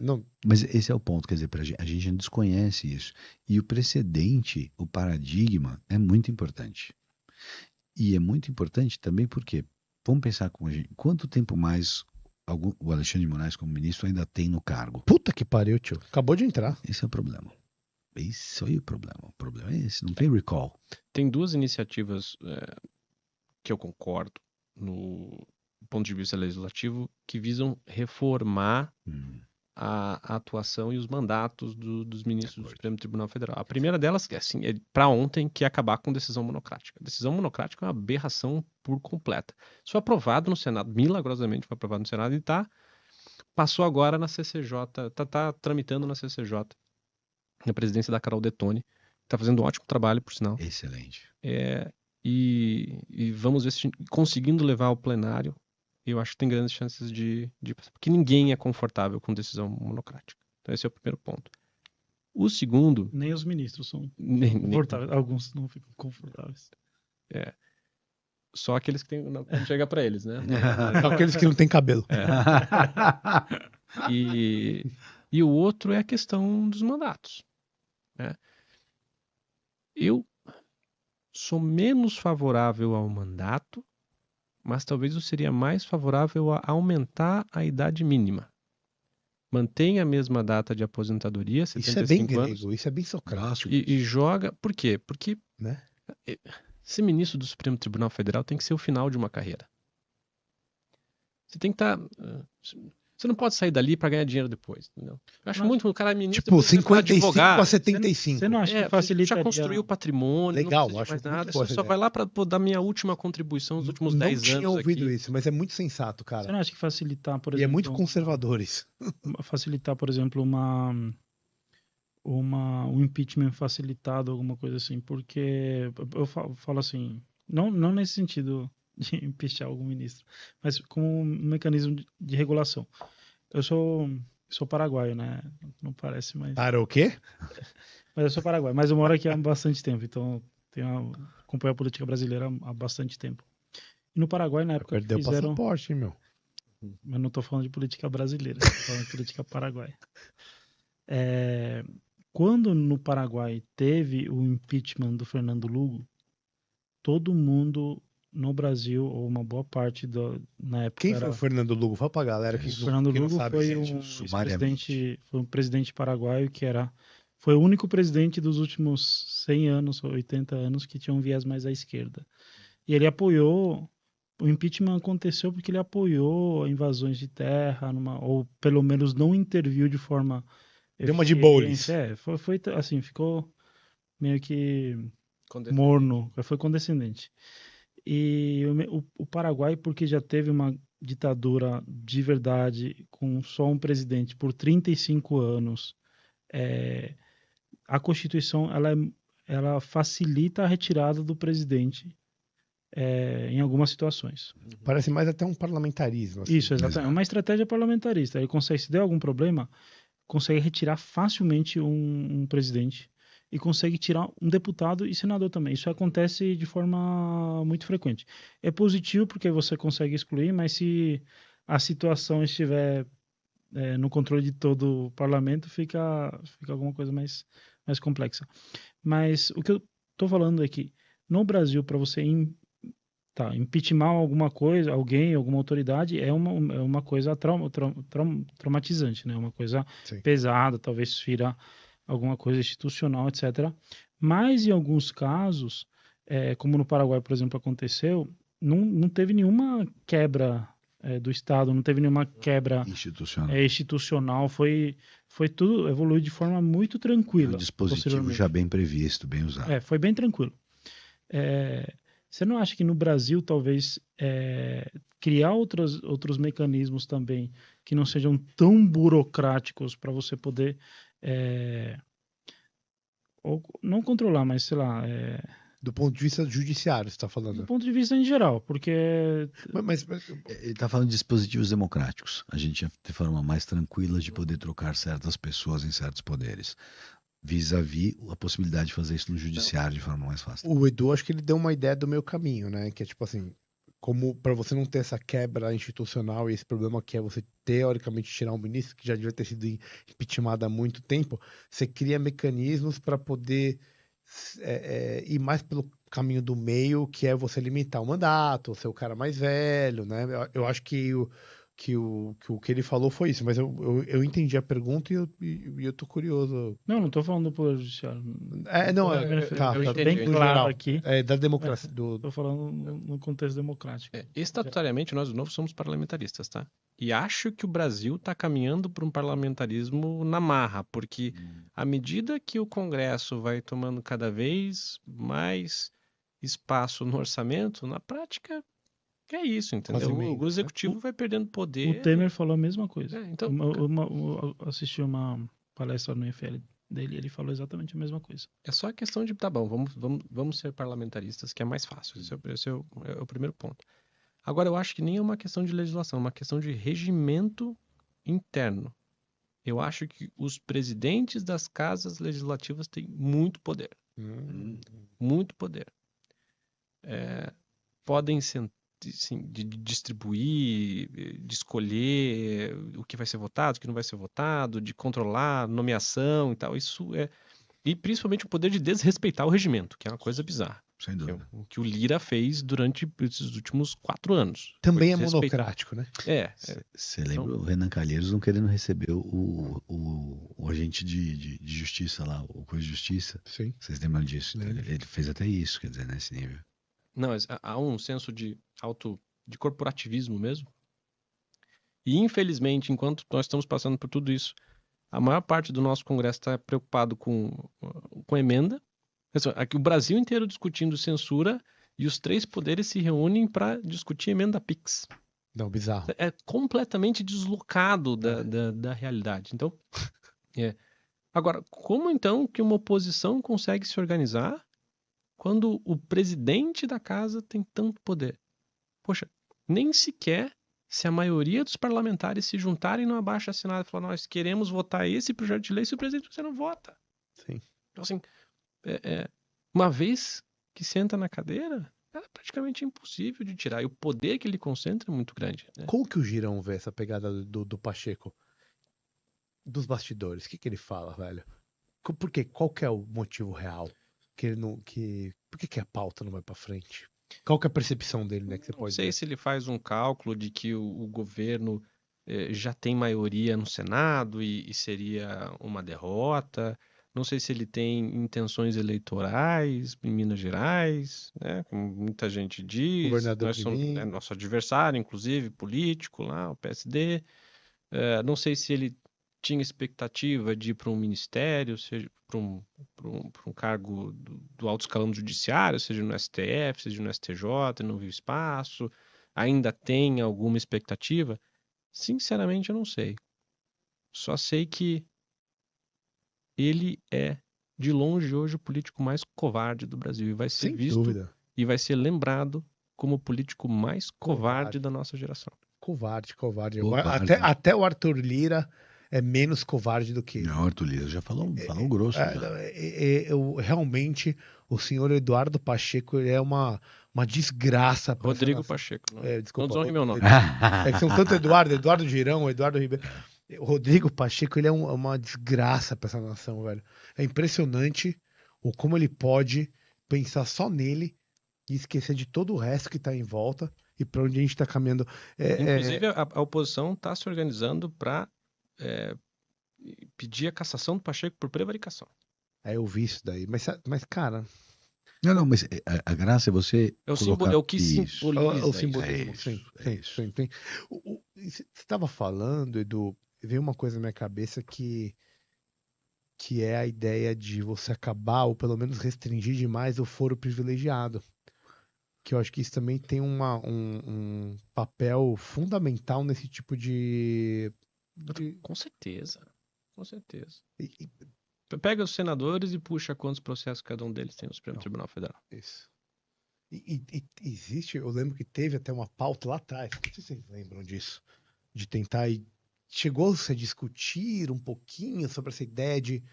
não. Mas esse é o ponto, quer dizer, a gente não desconhece isso. E o precedente, o paradigma, é muito importante. E é muito importante também porque, vamos pensar com a gente, quanto tempo mais o Alexandre de Moraes como ministro ainda tem no cargo? Puta que pariu, tio. Acabou de entrar. Esse é o problema. Isso aí é o problema. O problema é esse, não tem recall. Tem duas iniciativas que eu concordo no ponto de vista legislativo que visam reformar a atuação e os mandatos dos ministros do Supremo Tribunal Federal. A primeira delas é para ontem, que é acabar com decisão monocrática. Decisão monocrática é uma aberração por completa. Isso foi aprovado no Senado, milagrosamente foi aprovado no Senado e passou agora na CCJ, tá tramitando na CCJ. Na presidência da Carol Detoni, está fazendo um ótimo trabalho, por sinal. Excelente. E vamos ver se conseguindo levar ao plenário, eu acho que tem grandes chances de porque ninguém é confortável com decisão monocrática. Então esse é o primeiro ponto. O segundo... Nem os ministros são confortáveis. Alguns não ficam confortáveis. Só aqueles que tem... Quando chega para eles, né? Só aqueles que não têm cabelo. E o outro é a questão dos mandatos. Eu sou menos favorável ao mandato, mas talvez eu seria mais favorável a aumentar a idade mínima. Mantém a mesma data de aposentadoria, 75 isso é bem anos. grego, isso é bem socrático. E joga... Por quê? Porque né? Ser ministro do Supremo Tribunal Federal tem que ser o final de uma carreira. Você tem que estar... Você não pode sair dali para ganhar dinheiro depois, entendeu? Eu acho muito, o cara é ministro, Tipo, depois vai ficar 55 advogado. a 75. Você não acha que facilitaria... Já construiu o patrimônio, Legal, não acho precisa de mais muito nada. boa Você essa só ideia. vai lá para dar minha última contribuição nos últimos 10 anos. Não tinha ouvido aqui. isso, mas é muito sensato, Você cara. não acha que facilitar, por E é exemplo... muito conservadores. Facilitar, por exemplo, um impeachment facilitado, alguma coisa assim, porque eu falo assim, não nesse sentido de impeachar algum ministro, mas como um mecanismo de regulação. Eu sou paraguaio, né? Não parece, mas... Para o quê? Mas eu sou paraguaio, mas eu moro aqui há bastante tempo, então acompanho a política brasileira há bastante tempo. E no Paraguai, na época que Perdeu o fizeram... passaporte, hein, meu. Mas não estou falando de política brasileira, estou falando de política paraguaia. Quando no Paraguai teve o impeachment do Fernando Lugo, todo mundo no Brasil, ou uma boa parte na época... Quem foi o Fernando Lugo? Fala pra galera que, O Fernando que não Lugo sabe. foi um presidente paraguaio foi o único presidente dos últimos 100 anos, ou 80 anos, que tinha um viés mais à esquerda. E ele apoiou... O impeachment aconteceu porque ele apoiou invasões de terra, ou pelo menos não interviu de forma... Deu uma de Boulos. Foi assim, ficou meio que morno, foi condescendente. E o Paraguai, porque já teve uma ditadura de verdade, com só um presidente por 35 anos, a Constituição ela facilita a retirada do presidente em algumas situações. Parece mais até um parlamentarismo. Assim. Isso, exatamente. É uma estratégia parlamentarista. Ele consegue, se der algum problema, consegue retirar facilmente um presidente e consegue tirar um deputado e senador também. Isso acontece de forma muito frequente. É positivo porque você consegue excluir, mas se a situação estiver no controle de todo o parlamento, fica alguma coisa mais complexa. Mas o que eu estou falando é que no Brasil, para você impeachment alguma coisa, alguém, alguma autoridade, é uma coisa traumatizante, né? Uma coisa pesada, talvez fira alguma coisa institucional, etc. Mas, em alguns casos, como no Paraguai, por exemplo, aconteceu, não teve nenhuma quebra do Estado, não teve nenhuma quebra institucional. Foi tudo evoluiu de forma muito tranquila. Um dispositivo já bem previsto, bem usado. Foi bem tranquilo. Você não acha que no Brasil, talvez, criar outros mecanismos também que não sejam tão burocráticos para você poder, ou não controlar, mas, sei lá... Do ponto de vista judiciário, você está falando? Do ponto de vista em geral, porque... Mas ele está falando de dispositivos democráticos. A gente ia ter forma mais tranquila de poder trocar certas pessoas em certos poderes. Vis-à-vis a possibilidade de fazer isso no judiciário de forma mais fácil. O Edu, acho que ele deu uma ideia do meu caminho, né? Que é tipo assim, como para você não ter essa quebra institucional e esse problema que é você teoricamente tirar um ministro que já devia ter sido impeachmentado há muito tempo, você cria mecanismos para poder ir mais pelo caminho do meio, que é você limitar o mandato, ser o cara mais velho, né? Eu acho que o que ele falou foi isso, mas eu entendi a pergunta e eu tô curioso. Não tô falando do Poder Judiciário. Tá bem claro aqui. Da democracia. Tô falando no contexto democrático. Estatutariamente, nós, de novo, somos parlamentaristas, tá? E acho que o Brasil está caminhando para um parlamentarismo na marra, porque à medida que o Congresso vai tomando cada vez mais espaço no orçamento, na prática... é isso, entendeu? O executivo vai perdendo poder. O Temer falou a mesma coisa. Então, eu assisti uma palestra no IFL dele, ele falou exatamente a mesma coisa. É só a questão de, tá bom, vamos ser parlamentaristas, que é mais fácil. Esse é o primeiro ponto. Agora, eu acho que nem é uma questão de legislação, é uma questão de regimento interno. Eu acho que os presidentes das casas legislativas têm muito poder. Muito poder. Podem sentar, de distribuir, de escolher o que vai ser votado, o que não vai ser votado, de controlar nomeação e tal. Isso e principalmente o poder de desrespeitar o regimento, que é uma coisa bizarra. Sem dúvida. O que o Lira fez durante esses últimos 4 anos. Também é monocrático, né? Você lembra o Renan Calheiros não querendo receber o agente de justiça lá, o coisa de justiça? Sim. Vocês lembram disso? Então, ele fez até isso, quer dizer, nesse nível. Não, há um senso de corporativismo mesmo. E, infelizmente, enquanto nós estamos passando por tudo isso, a maior parte do nosso Congresso está preocupado com emenda. Aqui o Brasil inteiro discutindo censura e os 3 poderes se reúnem para discutir emenda PIX. Não, bizarro. É completamente deslocado da realidade. Então, Agora, como então que uma oposição consegue se organizar quando o presidente da casa tem tanto poder? Poxa, nem sequer se a maioria dos parlamentares se juntarem no abaixo-assinado e falar, nós queremos votar esse projeto de lei, se o presidente você não vota. Sim. Então, assim, uma vez que senta na cadeira, é praticamente impossível de tirar. E o poder que ele concentra é muito grande. Né? Como que o Girão vê essa pegada do Pacheco? Dos bastidores, o que ele fala, velho? Por quê? Qual que é o motivo real? Que ele não, por que a pauta não vai pra frente? Qual que é a percepção dele, né? Que você não pode sei ver? se ele faz um cálculo de que o governo já tem maioria no Senado e seria uma derrota. Não sei se ele tem intenções eleitorais em Minas Gerais, né? Como muita gente diz. Governador Nós de somos Minas. nosso adversário, inclusive, político lá, o PSD. Não sei se ele tinha expectativa de ir para um ministério, seja para um cargo do alto escalão judiciário, seja no STF, seja no STJ, não viu espaço. Ainda tem alguma expectativa? Sinceramente, eu não sei. Só sei que ele é, de longe, hoje o político mais covarde do Brasil e vai ser Sem visto dúvida. e vai ser lembrado como o político mais covarde da nossa geração. Covarde. Covarde. Até o Arthur Lira é menos covarde do que ele. Não, Arthur Lira já falou grosso. Já. Realmente, o senhor Eduardo Pacheco ele é uma desgraça. pra essa Rodrigo nação. Pacheco. Não, Desculpa. não desonre meu nome. É que são tanto Eduardo Girão, Eduardo Ribeiro. O Rodrigo Pacheco, ele é uma desgraça pra essa nação, velho. É impressionante o como ele pode pensar só nele e esquecer de todo o resto que tá em volta e pra onde a gente tá caminhando. Inclusive, a oposição está se organizando para pedir a cassação do Pacheco por prevaricação. Eu vi isso daí. Mas cara. Não, mas a graça é você. É o que simboliza. O simbolismo, sim. isso. Você estava falando, Edu, veio uma coisa na minha cabeça que é a ideia de você acabar, ou pelo menos restringir demais o foro privilegiado. Que eu acho que isso também tem um papel fundamental nesse tipo de... Com certeza. Pega os senadores e puxa quantos processos cada um deles tem no Supremo Tribunal Federal. Isso. E existe, eu lembro que teve até uma pauta lá atrás, não sei se vocês lembram disso, de tentar chegou-se a discutir um pouquinho sobre essa ideia de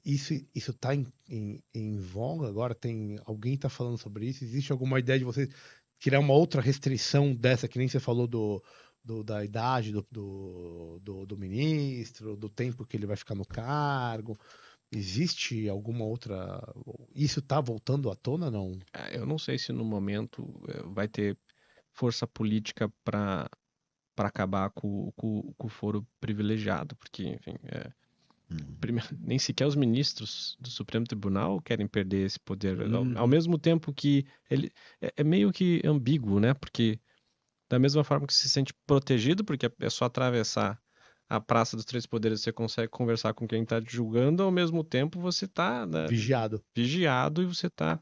isso tá em voga agora, alguém tá falando sobre isso, existe alguma ideia de você criar uma outra restrição dessa, que nem você falou da idade do ministro, do tempo que ele vai ficar no cargo? Existe alguma outra... Isso tá voltando à tona, não? Eu não sei se no momento vai ter força política para acabar com o foro privilegiado, porque, enfim, primeiro, nem sequer os ministros do Supremo Tribunal querem perder esse poder. Ao mesmo tempo que ele é meio que ambíguo, né? Porque da mesma forma que se sente protegido, porque é só atravessar a Praça dos Três Poderes, você consegue conversar com quem está te julgando, ao mesmo tempo você está vigiado e você está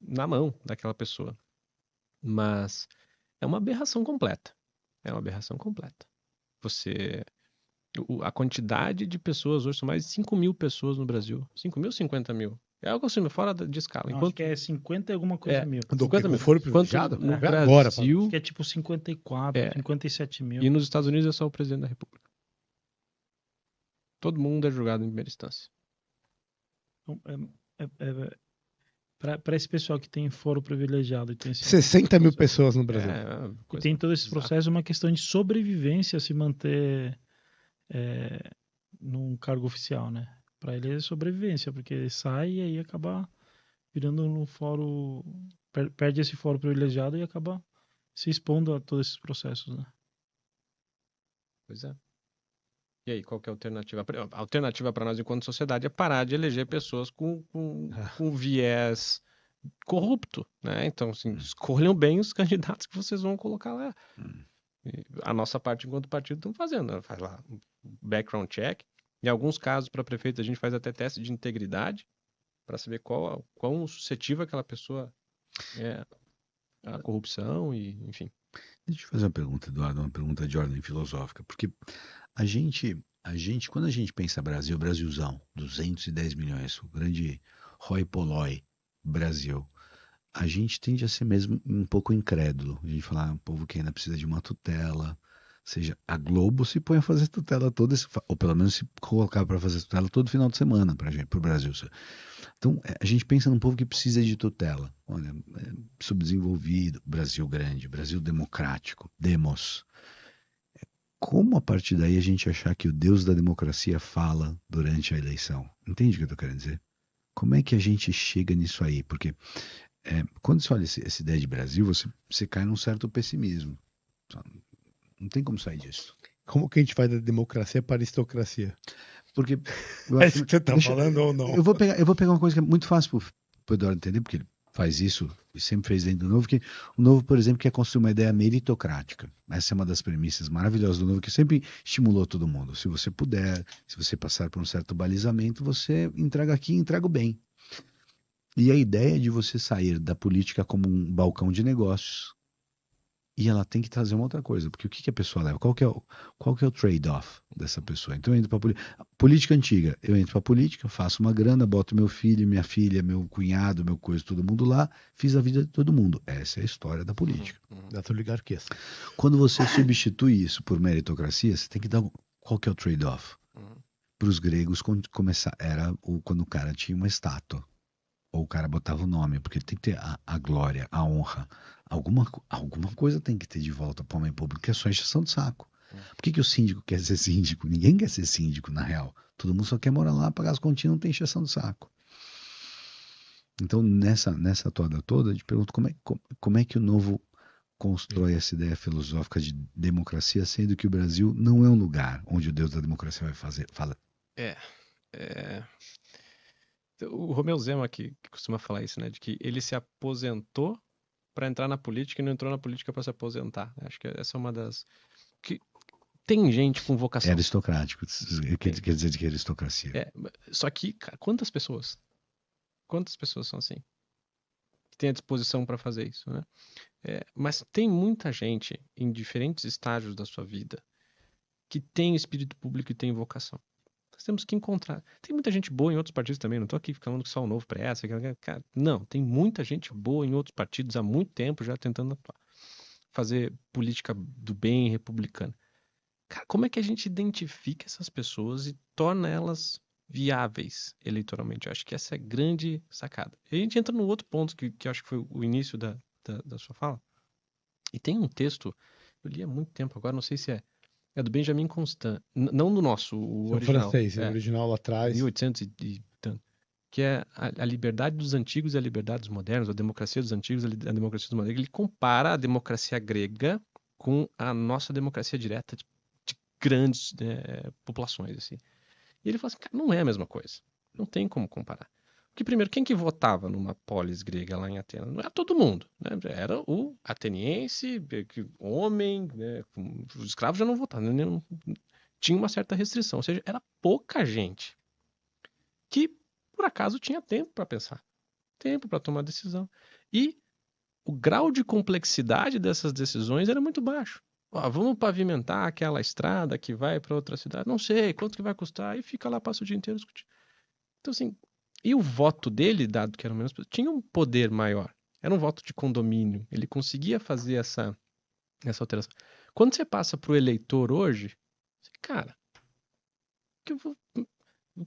na mão daquela pessoa. Mas é uma aberração completa. A quantidade de pessoas, hoje são mais de 5 mil pessoas no Brasil. 5 mil, 50 mil? É algo assim, fora de escala. Acho que é 50 e alguma coisa mil. 50 mil. Foro privilegiado? No Agora, Brasil... Acho que é tipo 54, 57 mil. E nos Estados Unidos é só o presidente da República. Todo mundo é julgado em primeira instância. Para esse pessoal que tem foro privilegiado e tem 60 mil pessoas no Brasil. E tem todo esse processo, é uma questão de sobrevivência se manter num cargo oficial, né? Para ele é sobrevivência, porque ele sai e aí acaba virando um foro, perde esse foro privilegiado e acaba se expondo a todos esses processos, né? Pois é. E aí, qual que é a alternativa? A alternativa para nós, enquanto sociedade, é parar de eleger pessoas com viés corrupto, né? Então, assim, escolham bem os candidatos que vocês vão colocar lá. E a nossa parte, enquanto partido, estamos fazendo. Né? Faz lá background check. Em alguns casos, para prefeito, a gente faz até teste de integridade para saber quão suscetível aquela pessoa é à corrupção e, enfim. Deixa eu fazer uma pergunta, Eduardo, uma pergunta de ordem filosófica, porque quando a gente pensa Brasil, Brasilzão, 210 milhões, o grande Hoi Polloi Brasil, a gente tende a ser mesmo um pouco incrédulo. A gente fala, um povo que ainda precisa de uma tutela. Ou seja, a Globo se põe a fazer tutela toda, ou pelo menos se colocar para fazer tutela todo final de semana para o Brasil. Então, a gente pensa num povo que precisa de tutela. Olha, subdesenvolvido, Brasil grande, Brasil democrático, demos. Como a partir daí a gente achar que o Deus da democracia fala durante a eleição? Entende o que eu estou querendo dizer? Como é que a gente chega nisso aí? Porque quando você olha essa ideia de Brasil, você cai num certo pessimismo. Não tem como sair disso. Como que a gente vai da democracia para a aristocracia? Porque É isso que você está falando ou não? Eu vou pegar uma coisa que é muito fácil para o Eduardo entender, porque ele faz isso e sempre fez dentro do Novo, que o Novo, por exemplo, quer construir uma ideia meritocrática. Essa é uma das premissas maravilhosas do Novo, que sempre estimulou todo mundo. Se você puder, se você passar por um certo balizamento, você entrega aqui e entrega o bem. E a ideia de você sair da política como um balcão de negócios, e ela tem que trazer uma outra coisa, porque o que a pessoa leva? Qual que é o trade-off dessa pessoa? Então eu entro para política antiga, eu entro para política, faço uma grana, boto meu filho, minha filha, meu cunhado, meu coisa, todo mundo lá, fiz a vida de todo mundo. Essa é a história da política. Das oligarquias. Quando você substitui isso por meritocracia, você tem que dar qual que é o trade-off? Para os gregos, era quando o cara tinha uma estátua. Ou o cara botava o nome, porque tem que ter a glória, a honra. Alguma coisa tem que ter de volta para o homem público, que é só encheção de saco. Por que o síndico quer ser síndico? Ninguém quer ser síndico, na real. Todo mundo só quer morar lá, pagar as continhas, não tem encheção de saco. Então, nessa toada toda, eu te pergunto como é que o Novo constrói essa ideia filosófica de democracia, sendo que o Brasil não é um lugar onde o Deus da democracia vai fala. O Romeu Zema que costuma falar isso, né? De que ele se aposentou para entrar na política e não entrou na política para se aposentar. Acho que essa é uma das... que tem gente com vocação. É aristocrático. Quer dizer que é aristocracia. Só que, cara, quantas pessoas são assim? Que tem a disposição para fazer isso, né? Mas tem muita gente em diferentes estágios da sua vida que tem espírito público e tem vocação. Nós temos que encontrar. Tem muita gente boa em outros partidos também. Não estou aqui falando que só o Novo presta. Cara, não, tem muita gente boa em outros partidos há muito tempo já tentando atuar. Fazer política do bem republicana. Cara, como é que a gente identifica essas pessoas e torna elas viáveis eleitoralmente? Eu acho que essa é a grande sacada. E a gente entra no outro ponto que eu acho que foi o início da sua fala. E tem um texto, eu li há muito tempo agora, não sei se é do Benjamin Constant, não do nosso, o original. Francês, o original lá atrás. 1800 e tanto. Que é a liberdade dos antigos e a liberdade dos modernos, a democracia dos antigos e a democracia dos modernos. Ele compara a democracia grega com a nossa democracia direta de grandes populações, assim. E ele fala assim, cara, não é a mesma coisa. Não tem como comparar. Porque, primeiro, quem que votava numa polis grega lá em Atenas? Não era todo mundo, né? Era o ateniense, homem, né? Os escravos já não votavam, tinha uma certa restrição, ou seja, era pouca gente que, por acaso, tinha tempo para pensar, tempo para tomar decisão. E o grau de complexidade dessas decisões era muito baixo. Vamos pavimentar aquela estrada que vai para outra cidade, não sei quanto que vai custar, e fica lá, passa o dia inteiro discutindo. Então, assim, e o voto dele, dado que era menos, tinha um poder maior. Era um voto de condomínio. Ele conseguia fazer essa alteração. Quando você passa para o eleitor hoje, você, cara,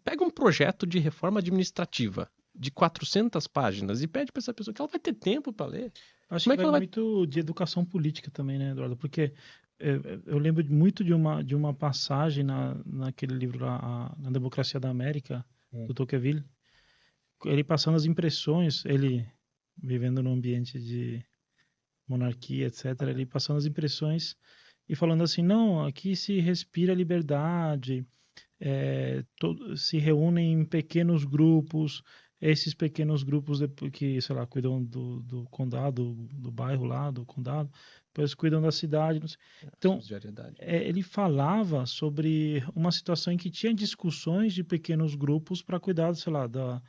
pega um projeto de reforma administrativa de 400 páginas e pede para essa pessoa que ela vai ter tempo para ler. Acho que vai muito de educação política também, né, Eduardo? Porque eu lembro muito de uma passagem naquele livro lá, Na Democracia da América, do Tocqueville. Ele passando as impressões, ele vivendo num ambiente de monarquia, etc., ele passando as impressões e falando assim, não, aqui se respira liberdade, se reúnem em pequenos grupos, esses pequenos grupos que, sei lá, cuidam do condado, do bairro lá, do condado, depois cuidam da cidade. Não sei. Então, ele falava sobre uma situação em que tinha discussões de pequenos grupos para cuidar, sei lá, da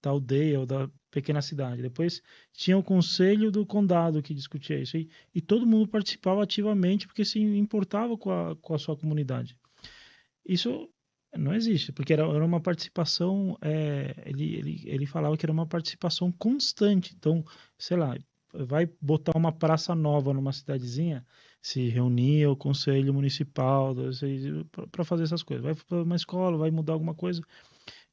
aldeia ou da pequena cidade. Depois tinha o conselho do condado que discutia isso. E todo mundo participava ativamente porque se importava com a sua comunidade. Isso não existe, porque era uma participação, ele falava que era uma participação constante. Então, sei lá, vai botar uma praça nova numa cidadezinha, se reunia o conselho municipal para fazer essas coisas. Vai para uma escola, vai mudar alguma coisa.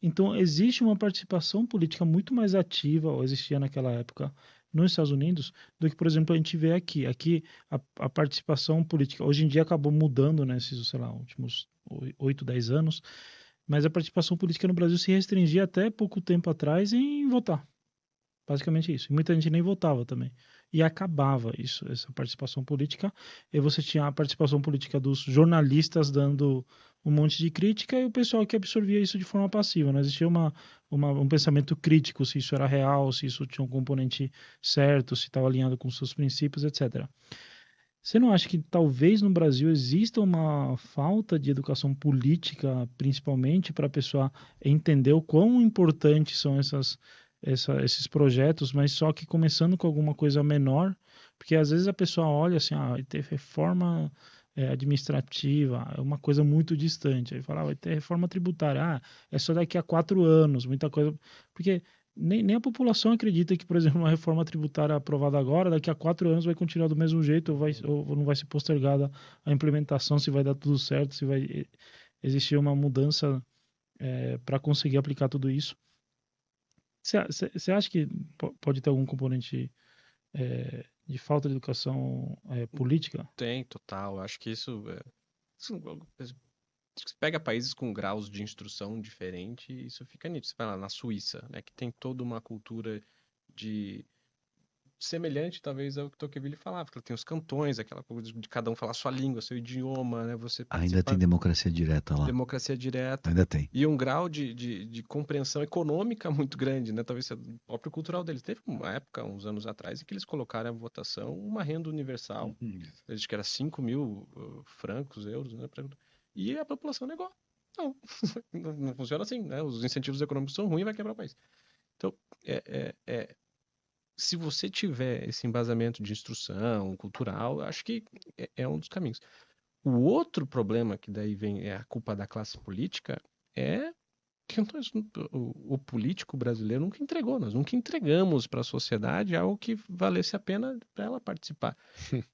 Então, existe uma participação política muito mais ativa, ou existia naquela época, nos Estados Unidos, do que, por exemplo, a gente vê aqui. Aqui, a participação política, hoje em dia acabou mudando, né, nesses, sei lá, últimos 8, 10 anos, mas a participação política no Brasil se restringia até pouco tempo atrás em votar. Basicamente isso. E muita gente nem votava também. E acabava isso, essa participação política. E você tinha a participação política dos jornalistas dando um monte de crítica e o pessoal que absorvia isso de forma passiva. Não existia um pensamento crítico se isso era real, se isso tinha um componente certo, se estava alinhado com seus princípios, etc. Você não acha que talvez no Brasil exista uma falta de educação política, principalmente para a pessoa entender o quão importantes são esses projetos, mas só que começando com alguma coisa menor, porque às vezes a pessoa olha assim, vai ter reforma administrativa, é uma coisa muito distante, aí fala, vai ter reforma tributária, é só daqui a 4 anos, muita coisa, porque nem a população acredita que, por exemplo, uma reforma tributária aprovada agora, daqui a 4 anos vai continuar do mesmo jeito, ou não vai ser postergada a implementação, se vai dar tudo certo, se vai existir uma mudança para conseguir aplicar tudo isso. Você acha que pode ter algum componente de falta de educação política? Tem, total. Acho que isso você pega países com graus de instrução diferente e isso fica nítido. Você vai lá na Suíça, né, que tem toda uma cultura de semelhante, talvez, ao que Tocqueville falava, que tem os cantões, aquela coisa de cada um falar sua língua, seu idioma, né? Você ainda tem democracia direta lá. Democracia direta. Ainda tem. E um grau de compreensão econômica muito grande, né? Talvez o próprio cultural deles. Teve uma época, uns anos atrás, em que eles colocaram à votação uma renda universal, acho que era 5.000 francos, euros, né? E a população negou. Não, não funciona assim, né? Os incentivos econômicos são ruins, vai quebrar o país. Então, se você tiver esse embasamento de instrução cultural, eu acho que é um dos caminhos. O outro problema que daí vem a culpa da classe política é que o político brasileiro nunca entregou, nós nunca entregamos para a sociedade algo que valesse a pena para ela participar.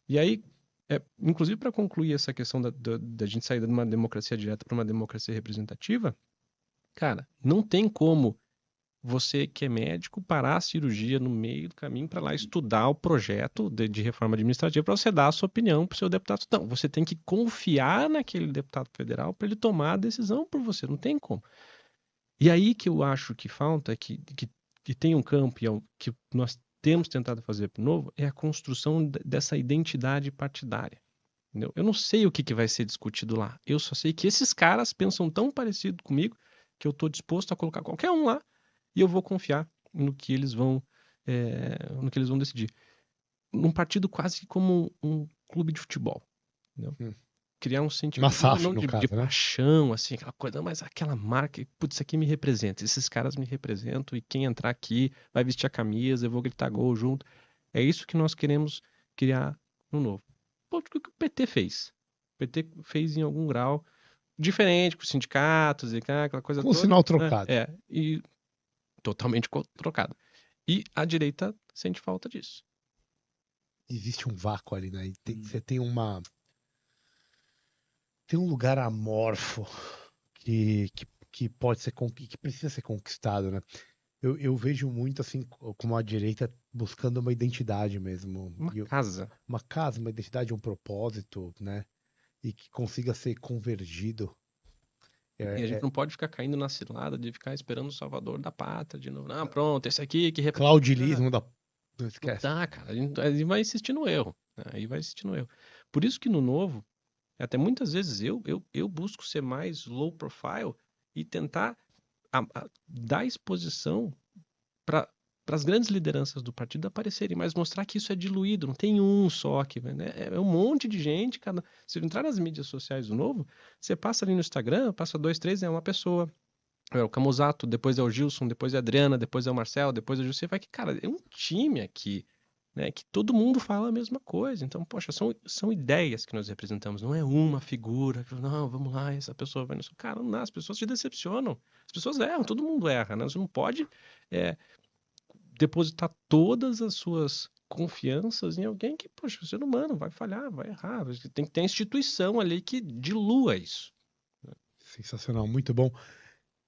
E aí, inclusive para concluir essa questão da gente sair de uma democracia direta para uma democracia representativa, cara, não tem como você que é médico parar a cirurgia no meio do caminho para lá estudar o projeto de reforma administrativa para você dar a sua opinião para o seu deputado. Não, você tem que confiar naquele deputado federal para ele tomar a decisão por você, não tem como. E aí que eu acho que falta, que tem um campo que nós temos tentado fazer para o Novo, é a construção dessa identidade partidária. Entendeu? Eu não sei o que vai ser discutido lá, eu só sei que esses caras pensam tão parecido comigo que eu estou disposto a colocar qualquer um lá e eu vou confiar no que eles vão decidir. Num partido quase como um clube de futebol. Entendeu? Criar um sentimento de paixão, assim, aquela coisa, mas aquela marca, putz, isso aqui me representa, esses caras me representam e quem entrar aqui vai vestir a camisa, eu vou gritar gol junto. É isso que nós queremos criar no Novo. Pô, o que o PT fez? O PT fez em algum grau diferente com os sindicatos e aquela coisa toda. Com o sinal trocado. E totalmente trocado. E a direita sente falta disso. Existe um vácuo ali, né? Você tem um lugar amorfo que pode ser que precisa ser conquistado, né? Eu vejo muito assim como a direita buscando uma identidade mesmo. Uma identidade, um propósito, né? E que consiga ser convergido. E a gente não pode ficar caindo na cilada de ficar esperando o salvador da pátria de novo. Pronto, esse aqui que representa... Claudilismo da... Não esquece. Tá, cara. Aí vai insistir no erro. Por isso que no Novo, até muitas vezes eu busco ser mais low profile e tentar dar exposição para as grandes lideranças do partido aparecerem, mas mostrar que isso é diluído, não tem um só aqui, né? É um monte de gente. Se entrar nas mídias sociais do Novo, você passa ali no Instagram, passa 2, 3, é uma pessoa. É o Camusato, depois é o Gilson, depois é a Adriana, depois é o Marcel, depois é o Gilson. Você vai que, cara, é um time aqui, né, que todo mundo fala a mesma coisa. Então, poxa, são ideias que nós representamos, não é uma figura. Não, vamos lá, essa pessoa vai nisso. Cara, não, as pessoas te decepcionam. As pessoas erram, todo mundo erra, né? Você não pode depositar todas as suas confianças em alguém que, poxa, o ser humano vai falhar, vai errar. Tem que ter a instituição ali que dilua isso. Sensacional, muito bom.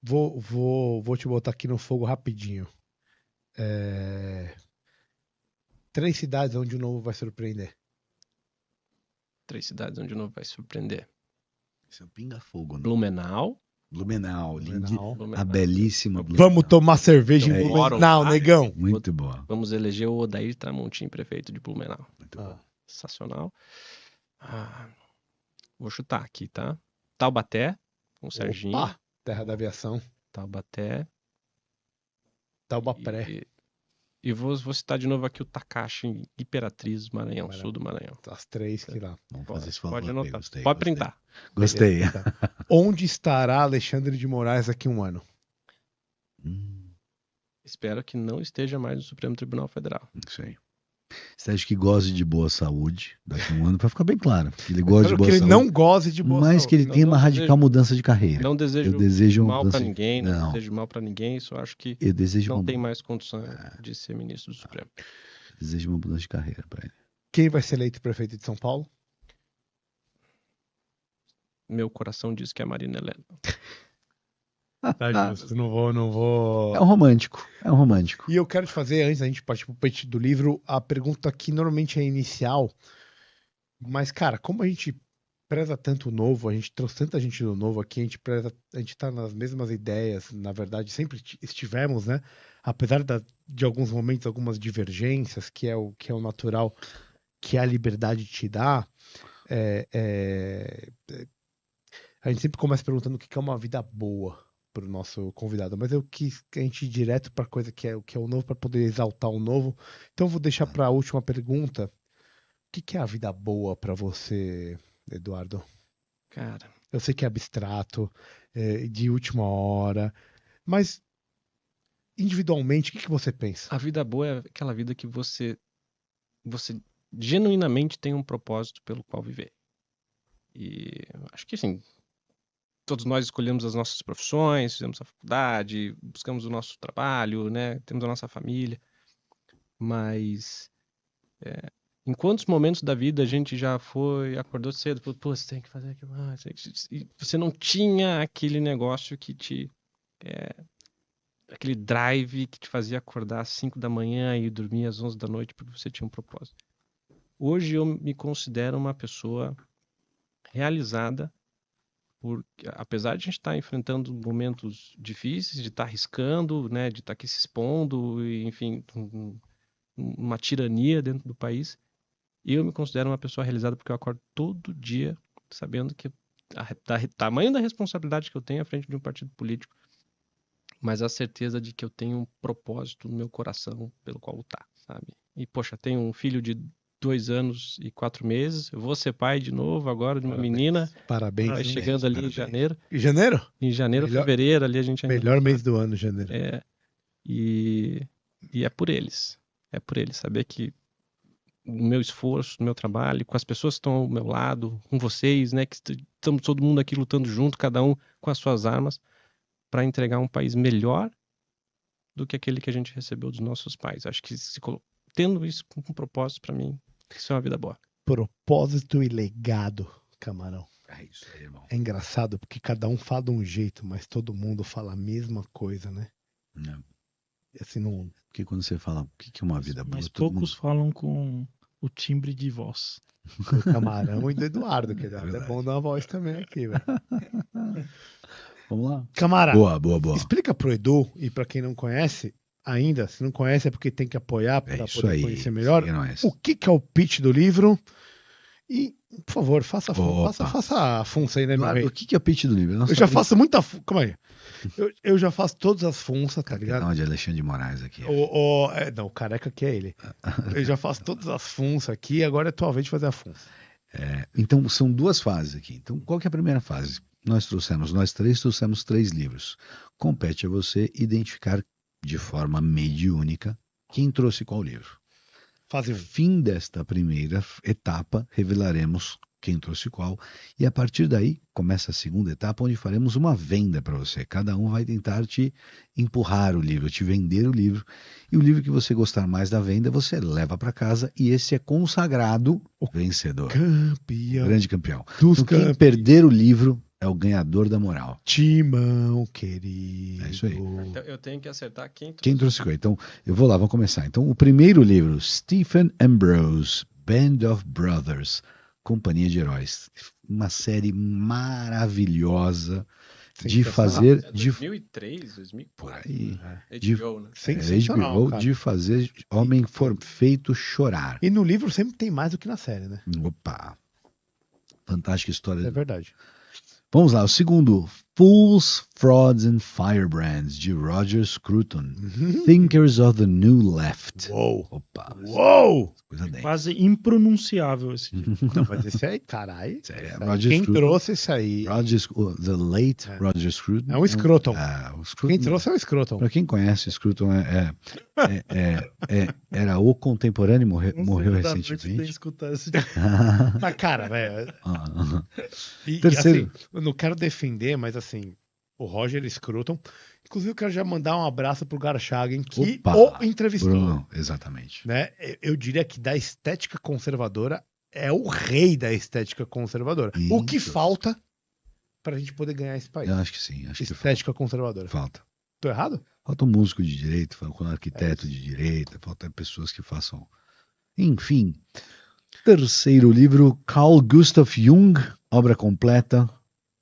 Vou te botar aqui no fogo rapidinho. 3 cidades onde o Novo vai surpreender. 3 cidades onde o Novo vai surpreender. Isso é um pinga-fogo, né? Blumenau. Blumenau. Blumenau. A belíssima Blumenau. Vamos tomar cerveja em É. Blumenau, negão. Muito boa. Vamos eleger o Odair Tramontim, prefeito de Blumenau. Muito bom. Sensacional. Vou chutar aqui, tá? Taubaté, com o Serginho. Opa, terra da aviação. Taubaté. Taubapré. E vou citar de novo aqui o Takashi em Imperatriz, Maranhão, sul do Maranhão. As 3 que lá. Vamos fazer esse Pode favor. anotar. Gostei, Pode gostei. printar. Gostei. Beleza, tá. Onde estará Alexandre de Moraes daqui a um ano? Espero que não esteja mais no Supremo Tribunal Federal. Isso aí. Você acha que goze de boa saúde daqui a um ano, para ficar bem claro. Que ele goze de Espero boa que ele saúde, não goze de boa mas saúde. que ele tenha uma radical mudança de carreira. Não desejo, Eu desejo uma mal mudança pra ninguém, não Não. desejo mal pra ninguém, só acho que Eu desejo não uma... tem mais condição de ser ministro do Supremo. Desejo uma mudança de carreira para ele. Quem vai ser eleito prefeito de São Paulo? Meu coração diz que é a Marina Helena. Tá justo, não vou. É um romântico. É um romântico. E eu quero te fazer, antes da gente partir pro peixe do livro, a pergunta que normalmente é inicial. Mas, cara, como a gente preza tanto o Novo, a gente trouxe tanta gente do Novo aqui, a gente tá nas mesmas ideias, na verdade, sempre estivemos, né? Apesar de alguns momentos, algumas divergências, que é o natural, que a liberdade te dá, a gente sempre começa perguntando o que é uma vida boa para o nosso convidado, mas eu quis que a gente ir direto para a coisa que é o Novo, para poder exaltar o Novo. Então eu vou deixar para a última pergunta. O que é a vida boa para você, Eduardo? Cara, Eu sei que é abstrato, de última hora, mas individualmente, o que você pensa? a vida boa é aquela vida que você genuinamente tem um propósito pelo qual viver. E acho que, assim, todos nós escolhemos as nossas profissões, fizemos a faculdade, buscamos o nosso trabalho, né? Temos a nossa família. Mas em quantos momentos da vida a gente já acordou cedo, falou, pô, você tem que fazer aquilo mais. E você não tinha aquele negócio que aquele drive que te fazia acordar às 5 da manhã e dormir às 11 da noite porque você tinha um propósito. Hoje eu me considero uma pessoa realizada, porque apesar de a gente estar enfrentando momentos difíceis, de estar arriscando, né, de estar aqui se expondo, e, enfim, uma tirania dentro do país, eu me considero uma pessoa realizada porque eu acordo todo dia sabendo que tamanho da responsabilidade que eu tenho à frente de um partido político, mas a certeza de que eu tenho um propósito no meu coração pelo qual lutar, sabe? E, poxa, tenho um filho de 2 anos e 4 meses. Eu vou ser pai de novo agora de uma menina. Parabéns. Vai chegando ali em janeiro. Em janeiro? Em janeiro, fevereiro, ali a gente ainda... Melhor mês do ano, janeiro. E é por eles. É por eles. Saber que o meu esforço, o meu trabalho, com as pessoas que estão ao meu lado, com vocês, né? Que estamos todo mundo aqui lutando junto, cada um com as suas armas, para entregar um país melhor do que aquele que a gente recebeu dos nossos pais. Acho que tendo isso com um propósito, para mim, isso é uma vida boa. Propósito e legado, Camarão. É isso aí, irmão. É engraçado porque cada um fala de um jeito, mas todo mundo fala a mesma coisa, né? Não. Assim, não... Porque quando você fala o que é uma vida boa, Mas todo poucos falam com o timbre de voz. do Camarão e do Eduardo, que é bom dar uma voz também aqui, velho. Vamos lá. Camarão, Boa. explica pro Edu e pra quem não conhece ainda, se não conhece é porque tem que apoiar para isso poder aí, conhecer melhor. isso aí, O que é o pitch do livro? E, por favor, faça Opa. a funça aí, né, meu Eduardo, rei? o que é o pitch do livro? Eu já faço muita... Calma aí. Eu já faço todas as funças, tá ligado? Capitão de Alexandre de Moraes aqui. Não, o careca que é ele. Eu já faço todas as funças aqui, agora é tua vez de fazer a funça. Então, são 2 fases aqui. Então, qual que é a primeira fase? Nós 3 trouxemos 3 livros. Compete a você identificar de forma mediúnica quem trouxe qual livro. Fase 1. Fim desta primeira etapa, revelaremos quem trouxe qual. E a partir daí, começa a segunda etapa, onde faremos uma venda para você. Cada um vai tentar te empurrar o livro, te vender o livro. E o livro que você gostar mais da venda, você leva para casa. E esse é consagrado o vencedor. Campeão. O grande campeão. Dos Então, quem campeões. perder o livro é o ganhador da moral. Timão, querido. É isso aí. Então, eu tenho que acertar quem Quem trouxe qual? Então, eu vou lá, vamos começar. Então, o primeiro livro, Stephen Ambrose, Band of Brothers, Companhia de Heróis. Uma série maravilhosa de fazer... É de 2003, 2004. Por aí. HBO, né? Sensacional, HBO, cara. de fazer homem feito chorar. E no livro sempre tem mais do que na série, né? Opa! Fantástica história. É verdade. Vamos lá, o segundo, Fools, Frauds and Firebrands, de Roger Scruton. Thinkers of the New Left. Uou! Opa! Uou! Coisa densa. Quase impronunciável esse livro. Não, mas esse aí, caralho. Roger Quem Scruton. trouxe esse aí The late Roger Scruton. é um Scruton. O Scruton. Quem trouxe é o Scruton. Para quem conhece, Scruton era o contemporâneo, morreu Tem que recentemente. escutar esse Mas, cara, velho. E Terceiro. assim, eu não quero defender, mas assim, o Roger Scruton. Inclusive, eu quero já mandar um abraço pro Garchagen, que Opa, o entrevistou. Bruno, exatamente. Né? Eu diria que da estética conservadora é o rei da estética conservadora. Isso. O que falta pra gente poder ganhar esse país? Eu acho que sim, acho que Estética conservadora. falta. Tô errado? Falta um músico de direito, falta um arquiteto de direito, falta pessoas que façam. Enfim. Terceiro livro, Carl Gustav Jung, obra completa,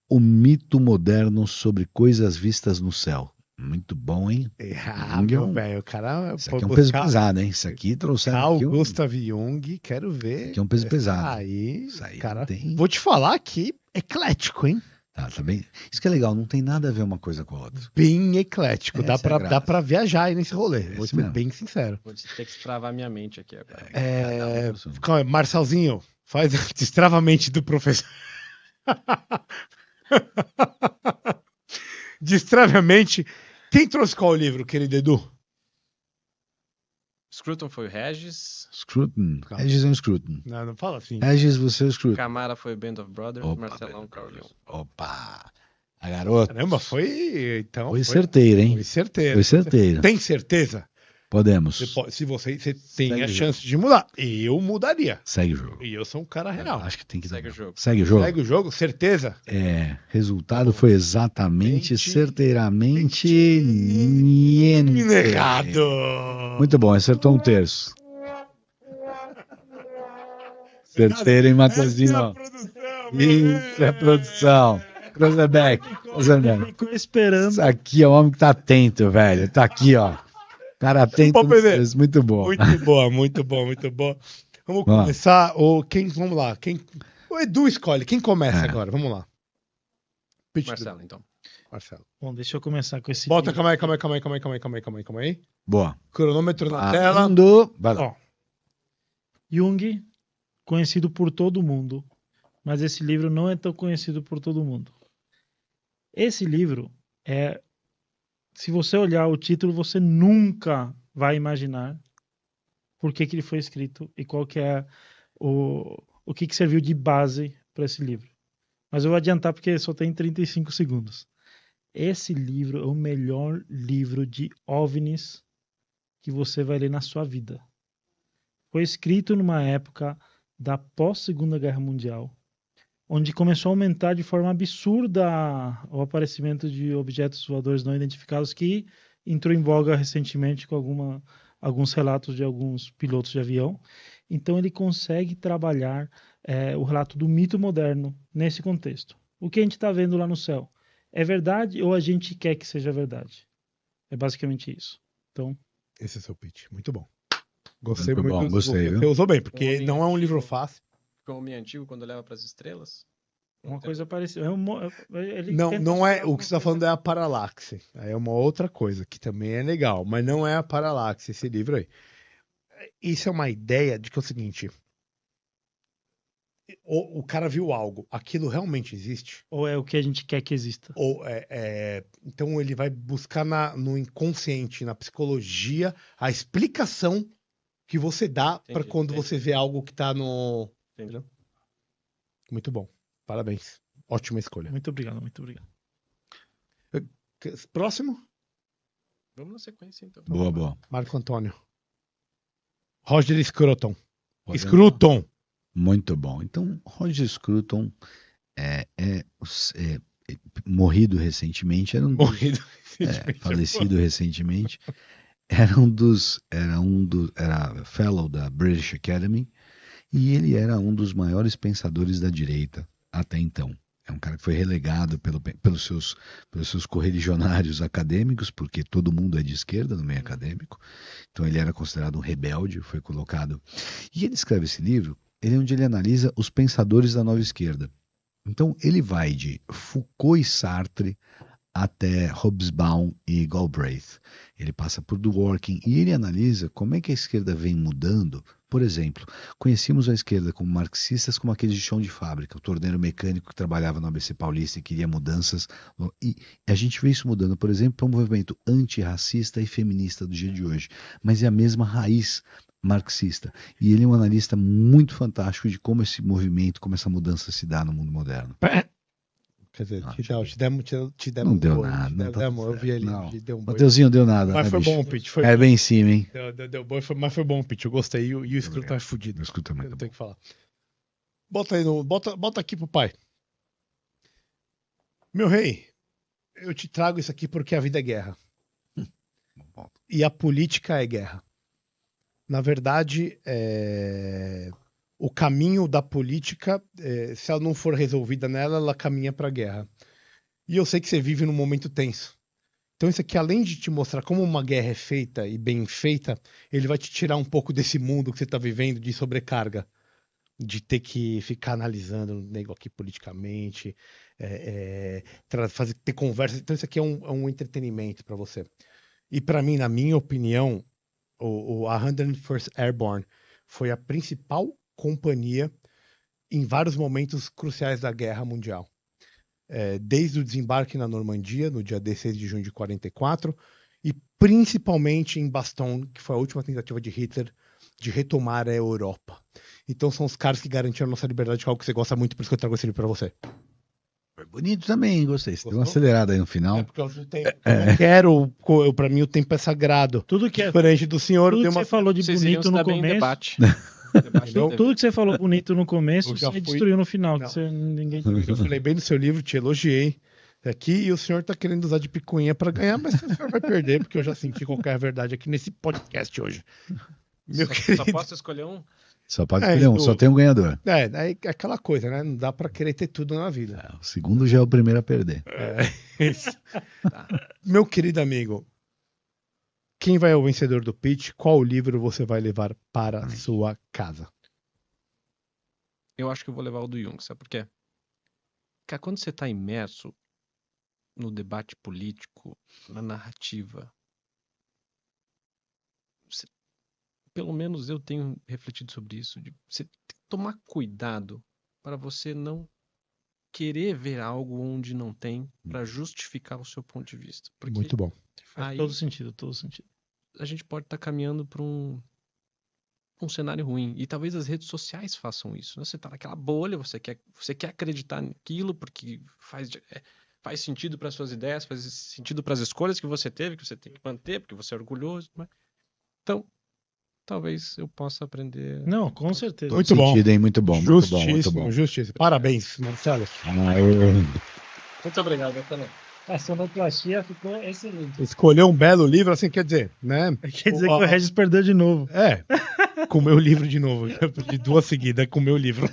O Mito Moderno sobre Coisas Vistas no Céu. Muito bom, hein? Jung é um- velho, o cara... Isso aqui é um peso pesado, hein? Isso aqui trouxeram Carl aqui Gustav Jung, quero ver. aqui é um peso pesado. Aí, Isso aí cara, não tem. vou te falar que eclético, hein? Tá bem. Isso que é legal, não tem nada a ver uma coisa com a outra. Bem eclético. Essa é a graça. Dá pra viajar aí nesse rolê. É Vou isso ser mesmo. bem sincero. Vou ter que destravar minha mente aqui agora. Calma aí, Marcelzinho, faz destrava a mente do professor. Destrave a mente. Quem trouxe qual livro, querido Edu? Scruton foi o Regis, Scruton. Calma. Regis é um Scruton. Não fala assim. Regis, você é o Scruton. Camara foi Band of Brothers, Opa, Marcelão Carl Jung. Opa! A garota. Caramba, foi. Então, Foi certeiro, hein? Foi certeiro. Foi certeiro. Tem certeza? Podemos. Se você tem Segue a o chance de mudar. Eu mudaria. Segue o jogo. E eu sou um cara real. Acho que tem que dar. Segue o jogo. Segue o jogo. Segue o jogo, certeza? Resultado foi exatamente, Mente- certeiramente niente. Errado. Muito bom, acertou um terço. Certeiro, hein, Matheusinho? Isso é produção. Cruzebeck. Ficou esperando. Isso aqui é o homem que tá atento, velho. Tá aqui, ó. Cara atento. Pô, Pedro. Muito bom. Muito boa, muito bom, muito bom. Vamos Vamos. começar. Vamos lá. O Edu escolhe. Quem começa agora? Vamos lá. Pitch do- Marcelo, então. Marcelo. Bom, deixa eu começar com esse Bota, livro. calma aí. Boa. Cronômetro na tela. Parando. Vai lá. Ó, Jung, conhecido por todo mundo, mas esse livro não é tão conhecido por todo mundo. Esse livro se você olhar o título, você nunca vai imaginar por que ele foi escrito e qual que é o que serviu de base para esse livro. Mas eu vou adiantar porque só tem 35 segundos. Esse livro é o melhor livro de OVNIs que você vai ler na sua vida. Foi escrito numa época da pós-Segunda Guerra Mundial, onde começou a aumentar de forma absurda o aparecimento de objetos voadores não identificados, que entrou em voga recentemente com alguns relatos de alguns pilotos de avião. Então ele consegue trabalhar o relato do mito moderno nesse contexto. O que a gente está vendo lá no céu é verdade ou a gente quer que seja verdade? É basicamente isso. Então, Esse é o seu pitch. Muito bom. Gostei Muito muito. bom, gostei, viu? Você usou bem, porque Bom, não é um livro fácil. Ficou o homem antigo quando leva para as estrelas? Uma coisa parecida. Ele Não, tenta não é. ser O que você está falando é a paralaxe. Aí é uma outra coisa que também é legal, mas não é a paralaxe, esse livro aí. Isso é uma ideia de que é o seguinte: o cara viu algo, aquilo realmente existe? Ou é o que a gente quer que exista? Ou então ele vai buscar no inconsciente, na psicologia, a explicação que você dá para quando você vê algo que está no. Entendi. Muito bom. Parabéns. Ótima escolha. Muito obrigado, muito obrigado. Próximo? Vamos na sequência, então. Boa. Marco Antônio. Roger Scruton. Roger- Scruton. Muito bom. Então, Roger Scruton morrido recentemente, falecido recentemente, era fellow da British Academy e ele era um dos maiores pensadores da direita até então. É um cara que foi relegado pelos seus correligionários acadêmicos, porque todo mundo é de esquerda no meio acadêmico. Então ele era considerado um rebelde, foi colocado. E ele escreve esse livro, onde ele analisa os pensadores da nova esquerda. Então ele vai de Foucault e Sartre até Hobsbawm e Galbraith. Ele passa por Dworkin e ele analisa como é que a esquerda vem mudando. Por exemplo, conhecíamos a esquerda como marxistas, como aqueles de chão de fábrica, o torneiro mecânico que trabalhava no ABC Paulista e queria mudanças. E a gente vê isso mudando, por exemplo, para um movimento antirracista e feminista do dia de hoje. Mas é a mesma raiz marxista. E ele é um analista muito fantástico de como esse movimento, como essa mudança se dá no mundo moderno. Quer dizer, te demos Não um deu boi, nada. Não, tá eu vi ali, não. deu um boi. Mateuzinho deu nada. Mas né, foi bicho? bom, Pete. É bem em cima, hein? Deu boi, mas foi bom, Pete. Eu gostei. E o Scruton é fudido. Escuta Eu muito não bom. tenho o que falar. Bota aí bota aqui pro pai. Meu rei, eu te trago isso aqui porque a vida é guerra. E a política é guerra. Na verdade, o caminho da política, se ela não for resolvida nela, ela caminha para a guerra. E eu sei que você vive num momento tenso. Então isso aqui, além de te mostrar como uma guerra é feita e bem feita, ele vai te tirar um pouco desse mundo que você está vivendo de sobrecarga. De ter que ficar analisando o negócio aqui politicamente, ter conversa. Então isso aqui é um entretenimento para você. E para mim, na minha opinião, a 101st Airborne foi a principal companhia em vários momentos cruciais da Guerra Mundial. Desde o desembarque na Normandia, no dia 16 de junho de 44, e principalmente em Bastogne, que foi a última tentativa de Hitler de retomar a Europa. Então são os caras que garantiram a nossa liberdade, que é algo que você gosta muito, por isso que eu trago esse livro para você. Foi bonito também, gostei. Você deu uma Gostou? acelerada aí no final. Porque eu não quero, para mim o tempo é sagrado. Tudo que Diferente do senhor, tudo deu que uma... você falou de Vocês iriam bonito se no dar bem em começo. debate. Tudo que você falou bonito no começo, Eu já você fui- destruiu no final. Não. Que ninguém... Eu falei bem do seu livro, te elogiei aqui, e o senhor tá querendo usar de picuinha para ganhar, mas o senhor vai perder, porque eu já senti qualquer verdade aqui nesse podcast hoje. Meu Só querido. posso escolher um? Só pode escolher um, só tem um ganhador. Aí é aquela coisa, né? Não dá para querer ter tudo na vida. O segundo já é o primeiro a perder. Isso. Meu querido amigo, quem vai ao vencedor do pitch? Qual livro você vai levar para a sua casa? Eu acho que eu vou levar o do Jung, sabe por quê? Cara, quando você está imerso no debate político, na narrativa, pelo menos eu tenho refletido sobre isso, de você tem que tomar cuidado para você não querer ver algo onde não tem para justificar o seu ponto de vista. Porque Muito bom. Faz aí todo sentido, todo sentido. a gente pode estar caminhando para um cenário ruim. E talvez as redes sociais façam isso. Né? Você está naquela bolha, você quer acreditar naquilo porque faz sentido para suas ideias, faz sentido para as escolhas que você teve, que você tem que manter, porque você é orgulhoso. Né? Então, talvez eu possa aprender. Não, com certeza. Muito bom. Sentido, hein? Muito bom, muito bom, muito Justíssimo, bom. justíssimo. Parabéns, Marcelo. Muito obrigado, também. A sonoplastia ficou excelente. Escolheu um belo livro, assim, quer dizer, né? Quer dizer que o Regis perdeu de novo. Comeu o livro de novo. De duas seguidas, comeu o livro.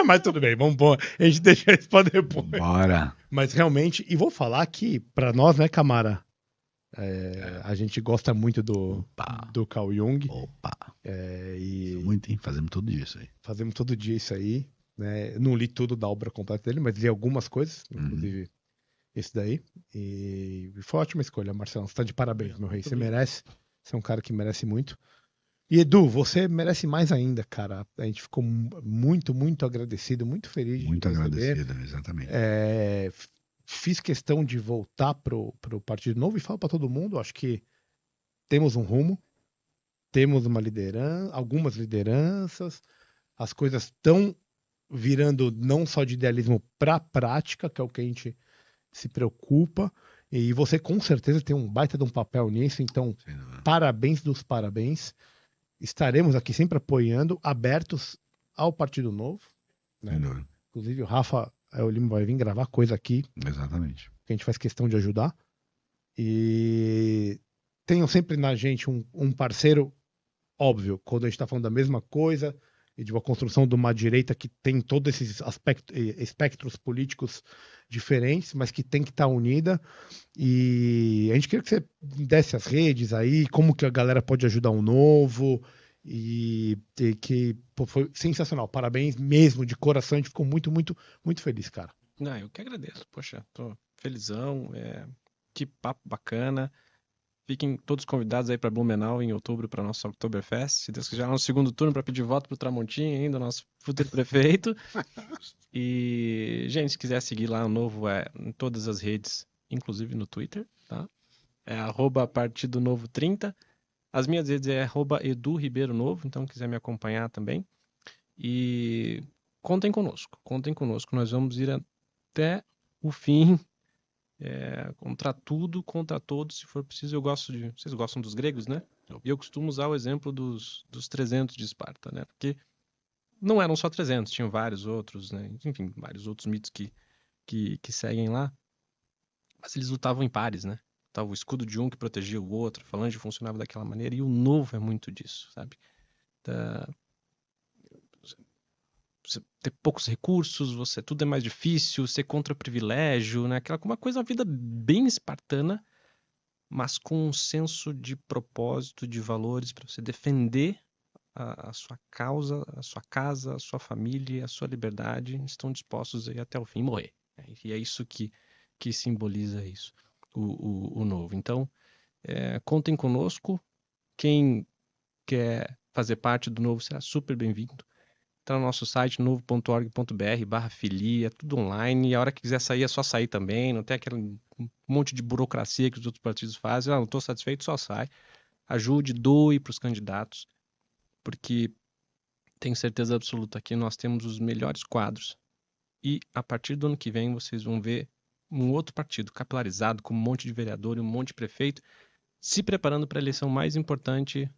Mas tudo bem, vamos pôr. A gente deixa isso pra depois. Bora. Mas realmente, e vou falar aqui, pra nós, né, Camara? A gente gosta muito do Carl Jung. Opa! E muito, hein? Fazemos todo dia isso aí. Fazemos todo dia isso aí. Né? Não li tudo da obra completa dele, mas li algumas coisas, inclusive esse daí. E foi uma ótima escolha, Marcelão. Você tá de parabéns, meu rei. Você merece. Você é um cara que merece muito. E Edu, você merece mais ainda, cara. A gente ficou muito, muito agradecido, muito feliz. Muito agradecido, exatamente. Fiz questão de voltar pro Partido Novo e falo para todo mundo, acho que temos um rumo, temos uma liderança, algumas lideranças, as coisas estão virando não só de idealismo para prática, que é o que a gente se preocupa, e você com certeza tem um baita de um papel nisso, então parabéns dos parabéns. Estaremos aqui sempre apoiando, abertos ao Partido Novo. Né? Inclusive o Rafa Lima vai vir gravar coisa aqui. Exatamente. Que a gente faz questão de ajudar. E tenham sempre na gente um parceiro, óbvio, quando a gente está falando da mesma coisa, e de uma construção de uma direita que tem todos esses espectros políticos diferentes, mas que tem que estar unida. E a gente queria que você desse as redes aí, como que a galera pode ajudar um novo, e que foi sensacional. Parabéns mesmo, de coração, a gente ficou muito, muito, muito feliz, cara. Não, eu que agradeço. Poxa, tô felizão, que papo bacana. Fiquem todos convidados aí para Blumenau em outubro para nosso Oktoberfest. Se Deus quiser, no segundo turno para pedir voto pro Tramontim ainda, nosso futuro prefeito. E, gente, se quiser seguir lá o Novo em todas as redes, inclusive no Twitter, tá? É @Partido Novo 30. As minhas redes é @Edu Ribeiro Novo, então quiser me acompanhar também. E contem conosco. Nós vamos ir até o fim. Contra tudo, contra todos, se for preciso. Vocês gostam dos gregos, né? E eu costumo usar o exemplo dos 300 de Esparta, né? Porque não eram só 300, tinham vários outros, né? Enfim, vários outros mitos que seguem lá. Mas eles lutavam em pares, né? Tava o escudo de um que protegia o outro, a falange funcionava daquela maneira, e o Novo é muito disso, sabe? Você ter poucos recursos, tudo é mais difícil, ser contra o privilégio, né? Uma coisa, uma vida bem espartana, mas com um senso de propósito, de valores para você defender a sua causa, a sua casa, a sua família, a sua liberdade, estão dispostos a ir até o fim e morrer. E é isso que simboliza isso, o Novo. Então, contem conosco. Quem quer fazer parte do Novo será super bem-vindo. Está no nosso site novo.org.br/filia, tudo online, e a hora que quiser sair é só sair também, não tem aquele monte de burocracia que os outros partidos fazem, não estou satisfeito, só sai. Ajude, doe para os candidatos, porque tenho certeza absoluta que nós temos os melhores quadros, e a partir do ano que vem vocês vão ver um outro partido capilarizado, com um monte de vereador e um monte de prefeito, se preparando para a eleição mais importante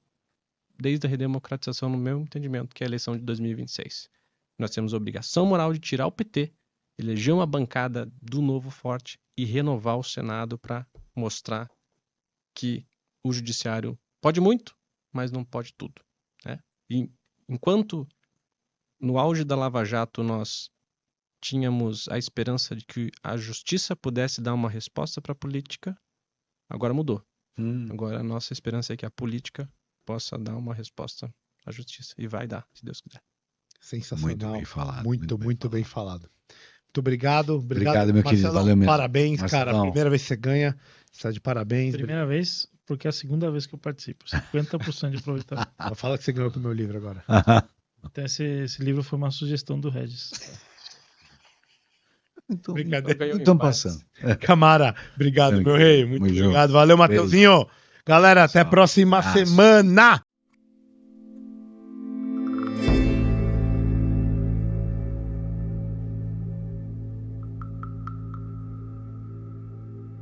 desde a redemocratização, no meu entendimento, que é a eleição de 2026. Nós temos a obrigação moral de tirar o PT, eleger uma bancada do Novo forte e renovar o Senado para mostrar que o judiciário pode muito, mas não pode tudo, né? E enquanto no auge da Lava Jato nós tínhamos a esperança de que a justiça pudesse dar uma resposta para a política, agora mudou. Agora a nossa esperança é que a política possa dar uma resposta à justiça. E vai dar, se Deus quiser. Sensacional. Muito bem falado. Muito bem falado. Muito obrigado. Obrigado, meu querido. Valeu mesmo. Parabéns, Marcelão. Cara. Primeira vez que você ganha. Você está de parabéns. Primeira vez, porque é a segunda vez que eu participo. 50% de aproveitamento. Fala que você ganhou com o meu livro agora. Então esse livro foi uma sugestão do Regis. Brincadeira. Estão passando. Camara, obrigado, meu rei. Muito obrigado. Valeu, Mateuzinho. Galera, até a próxima semana.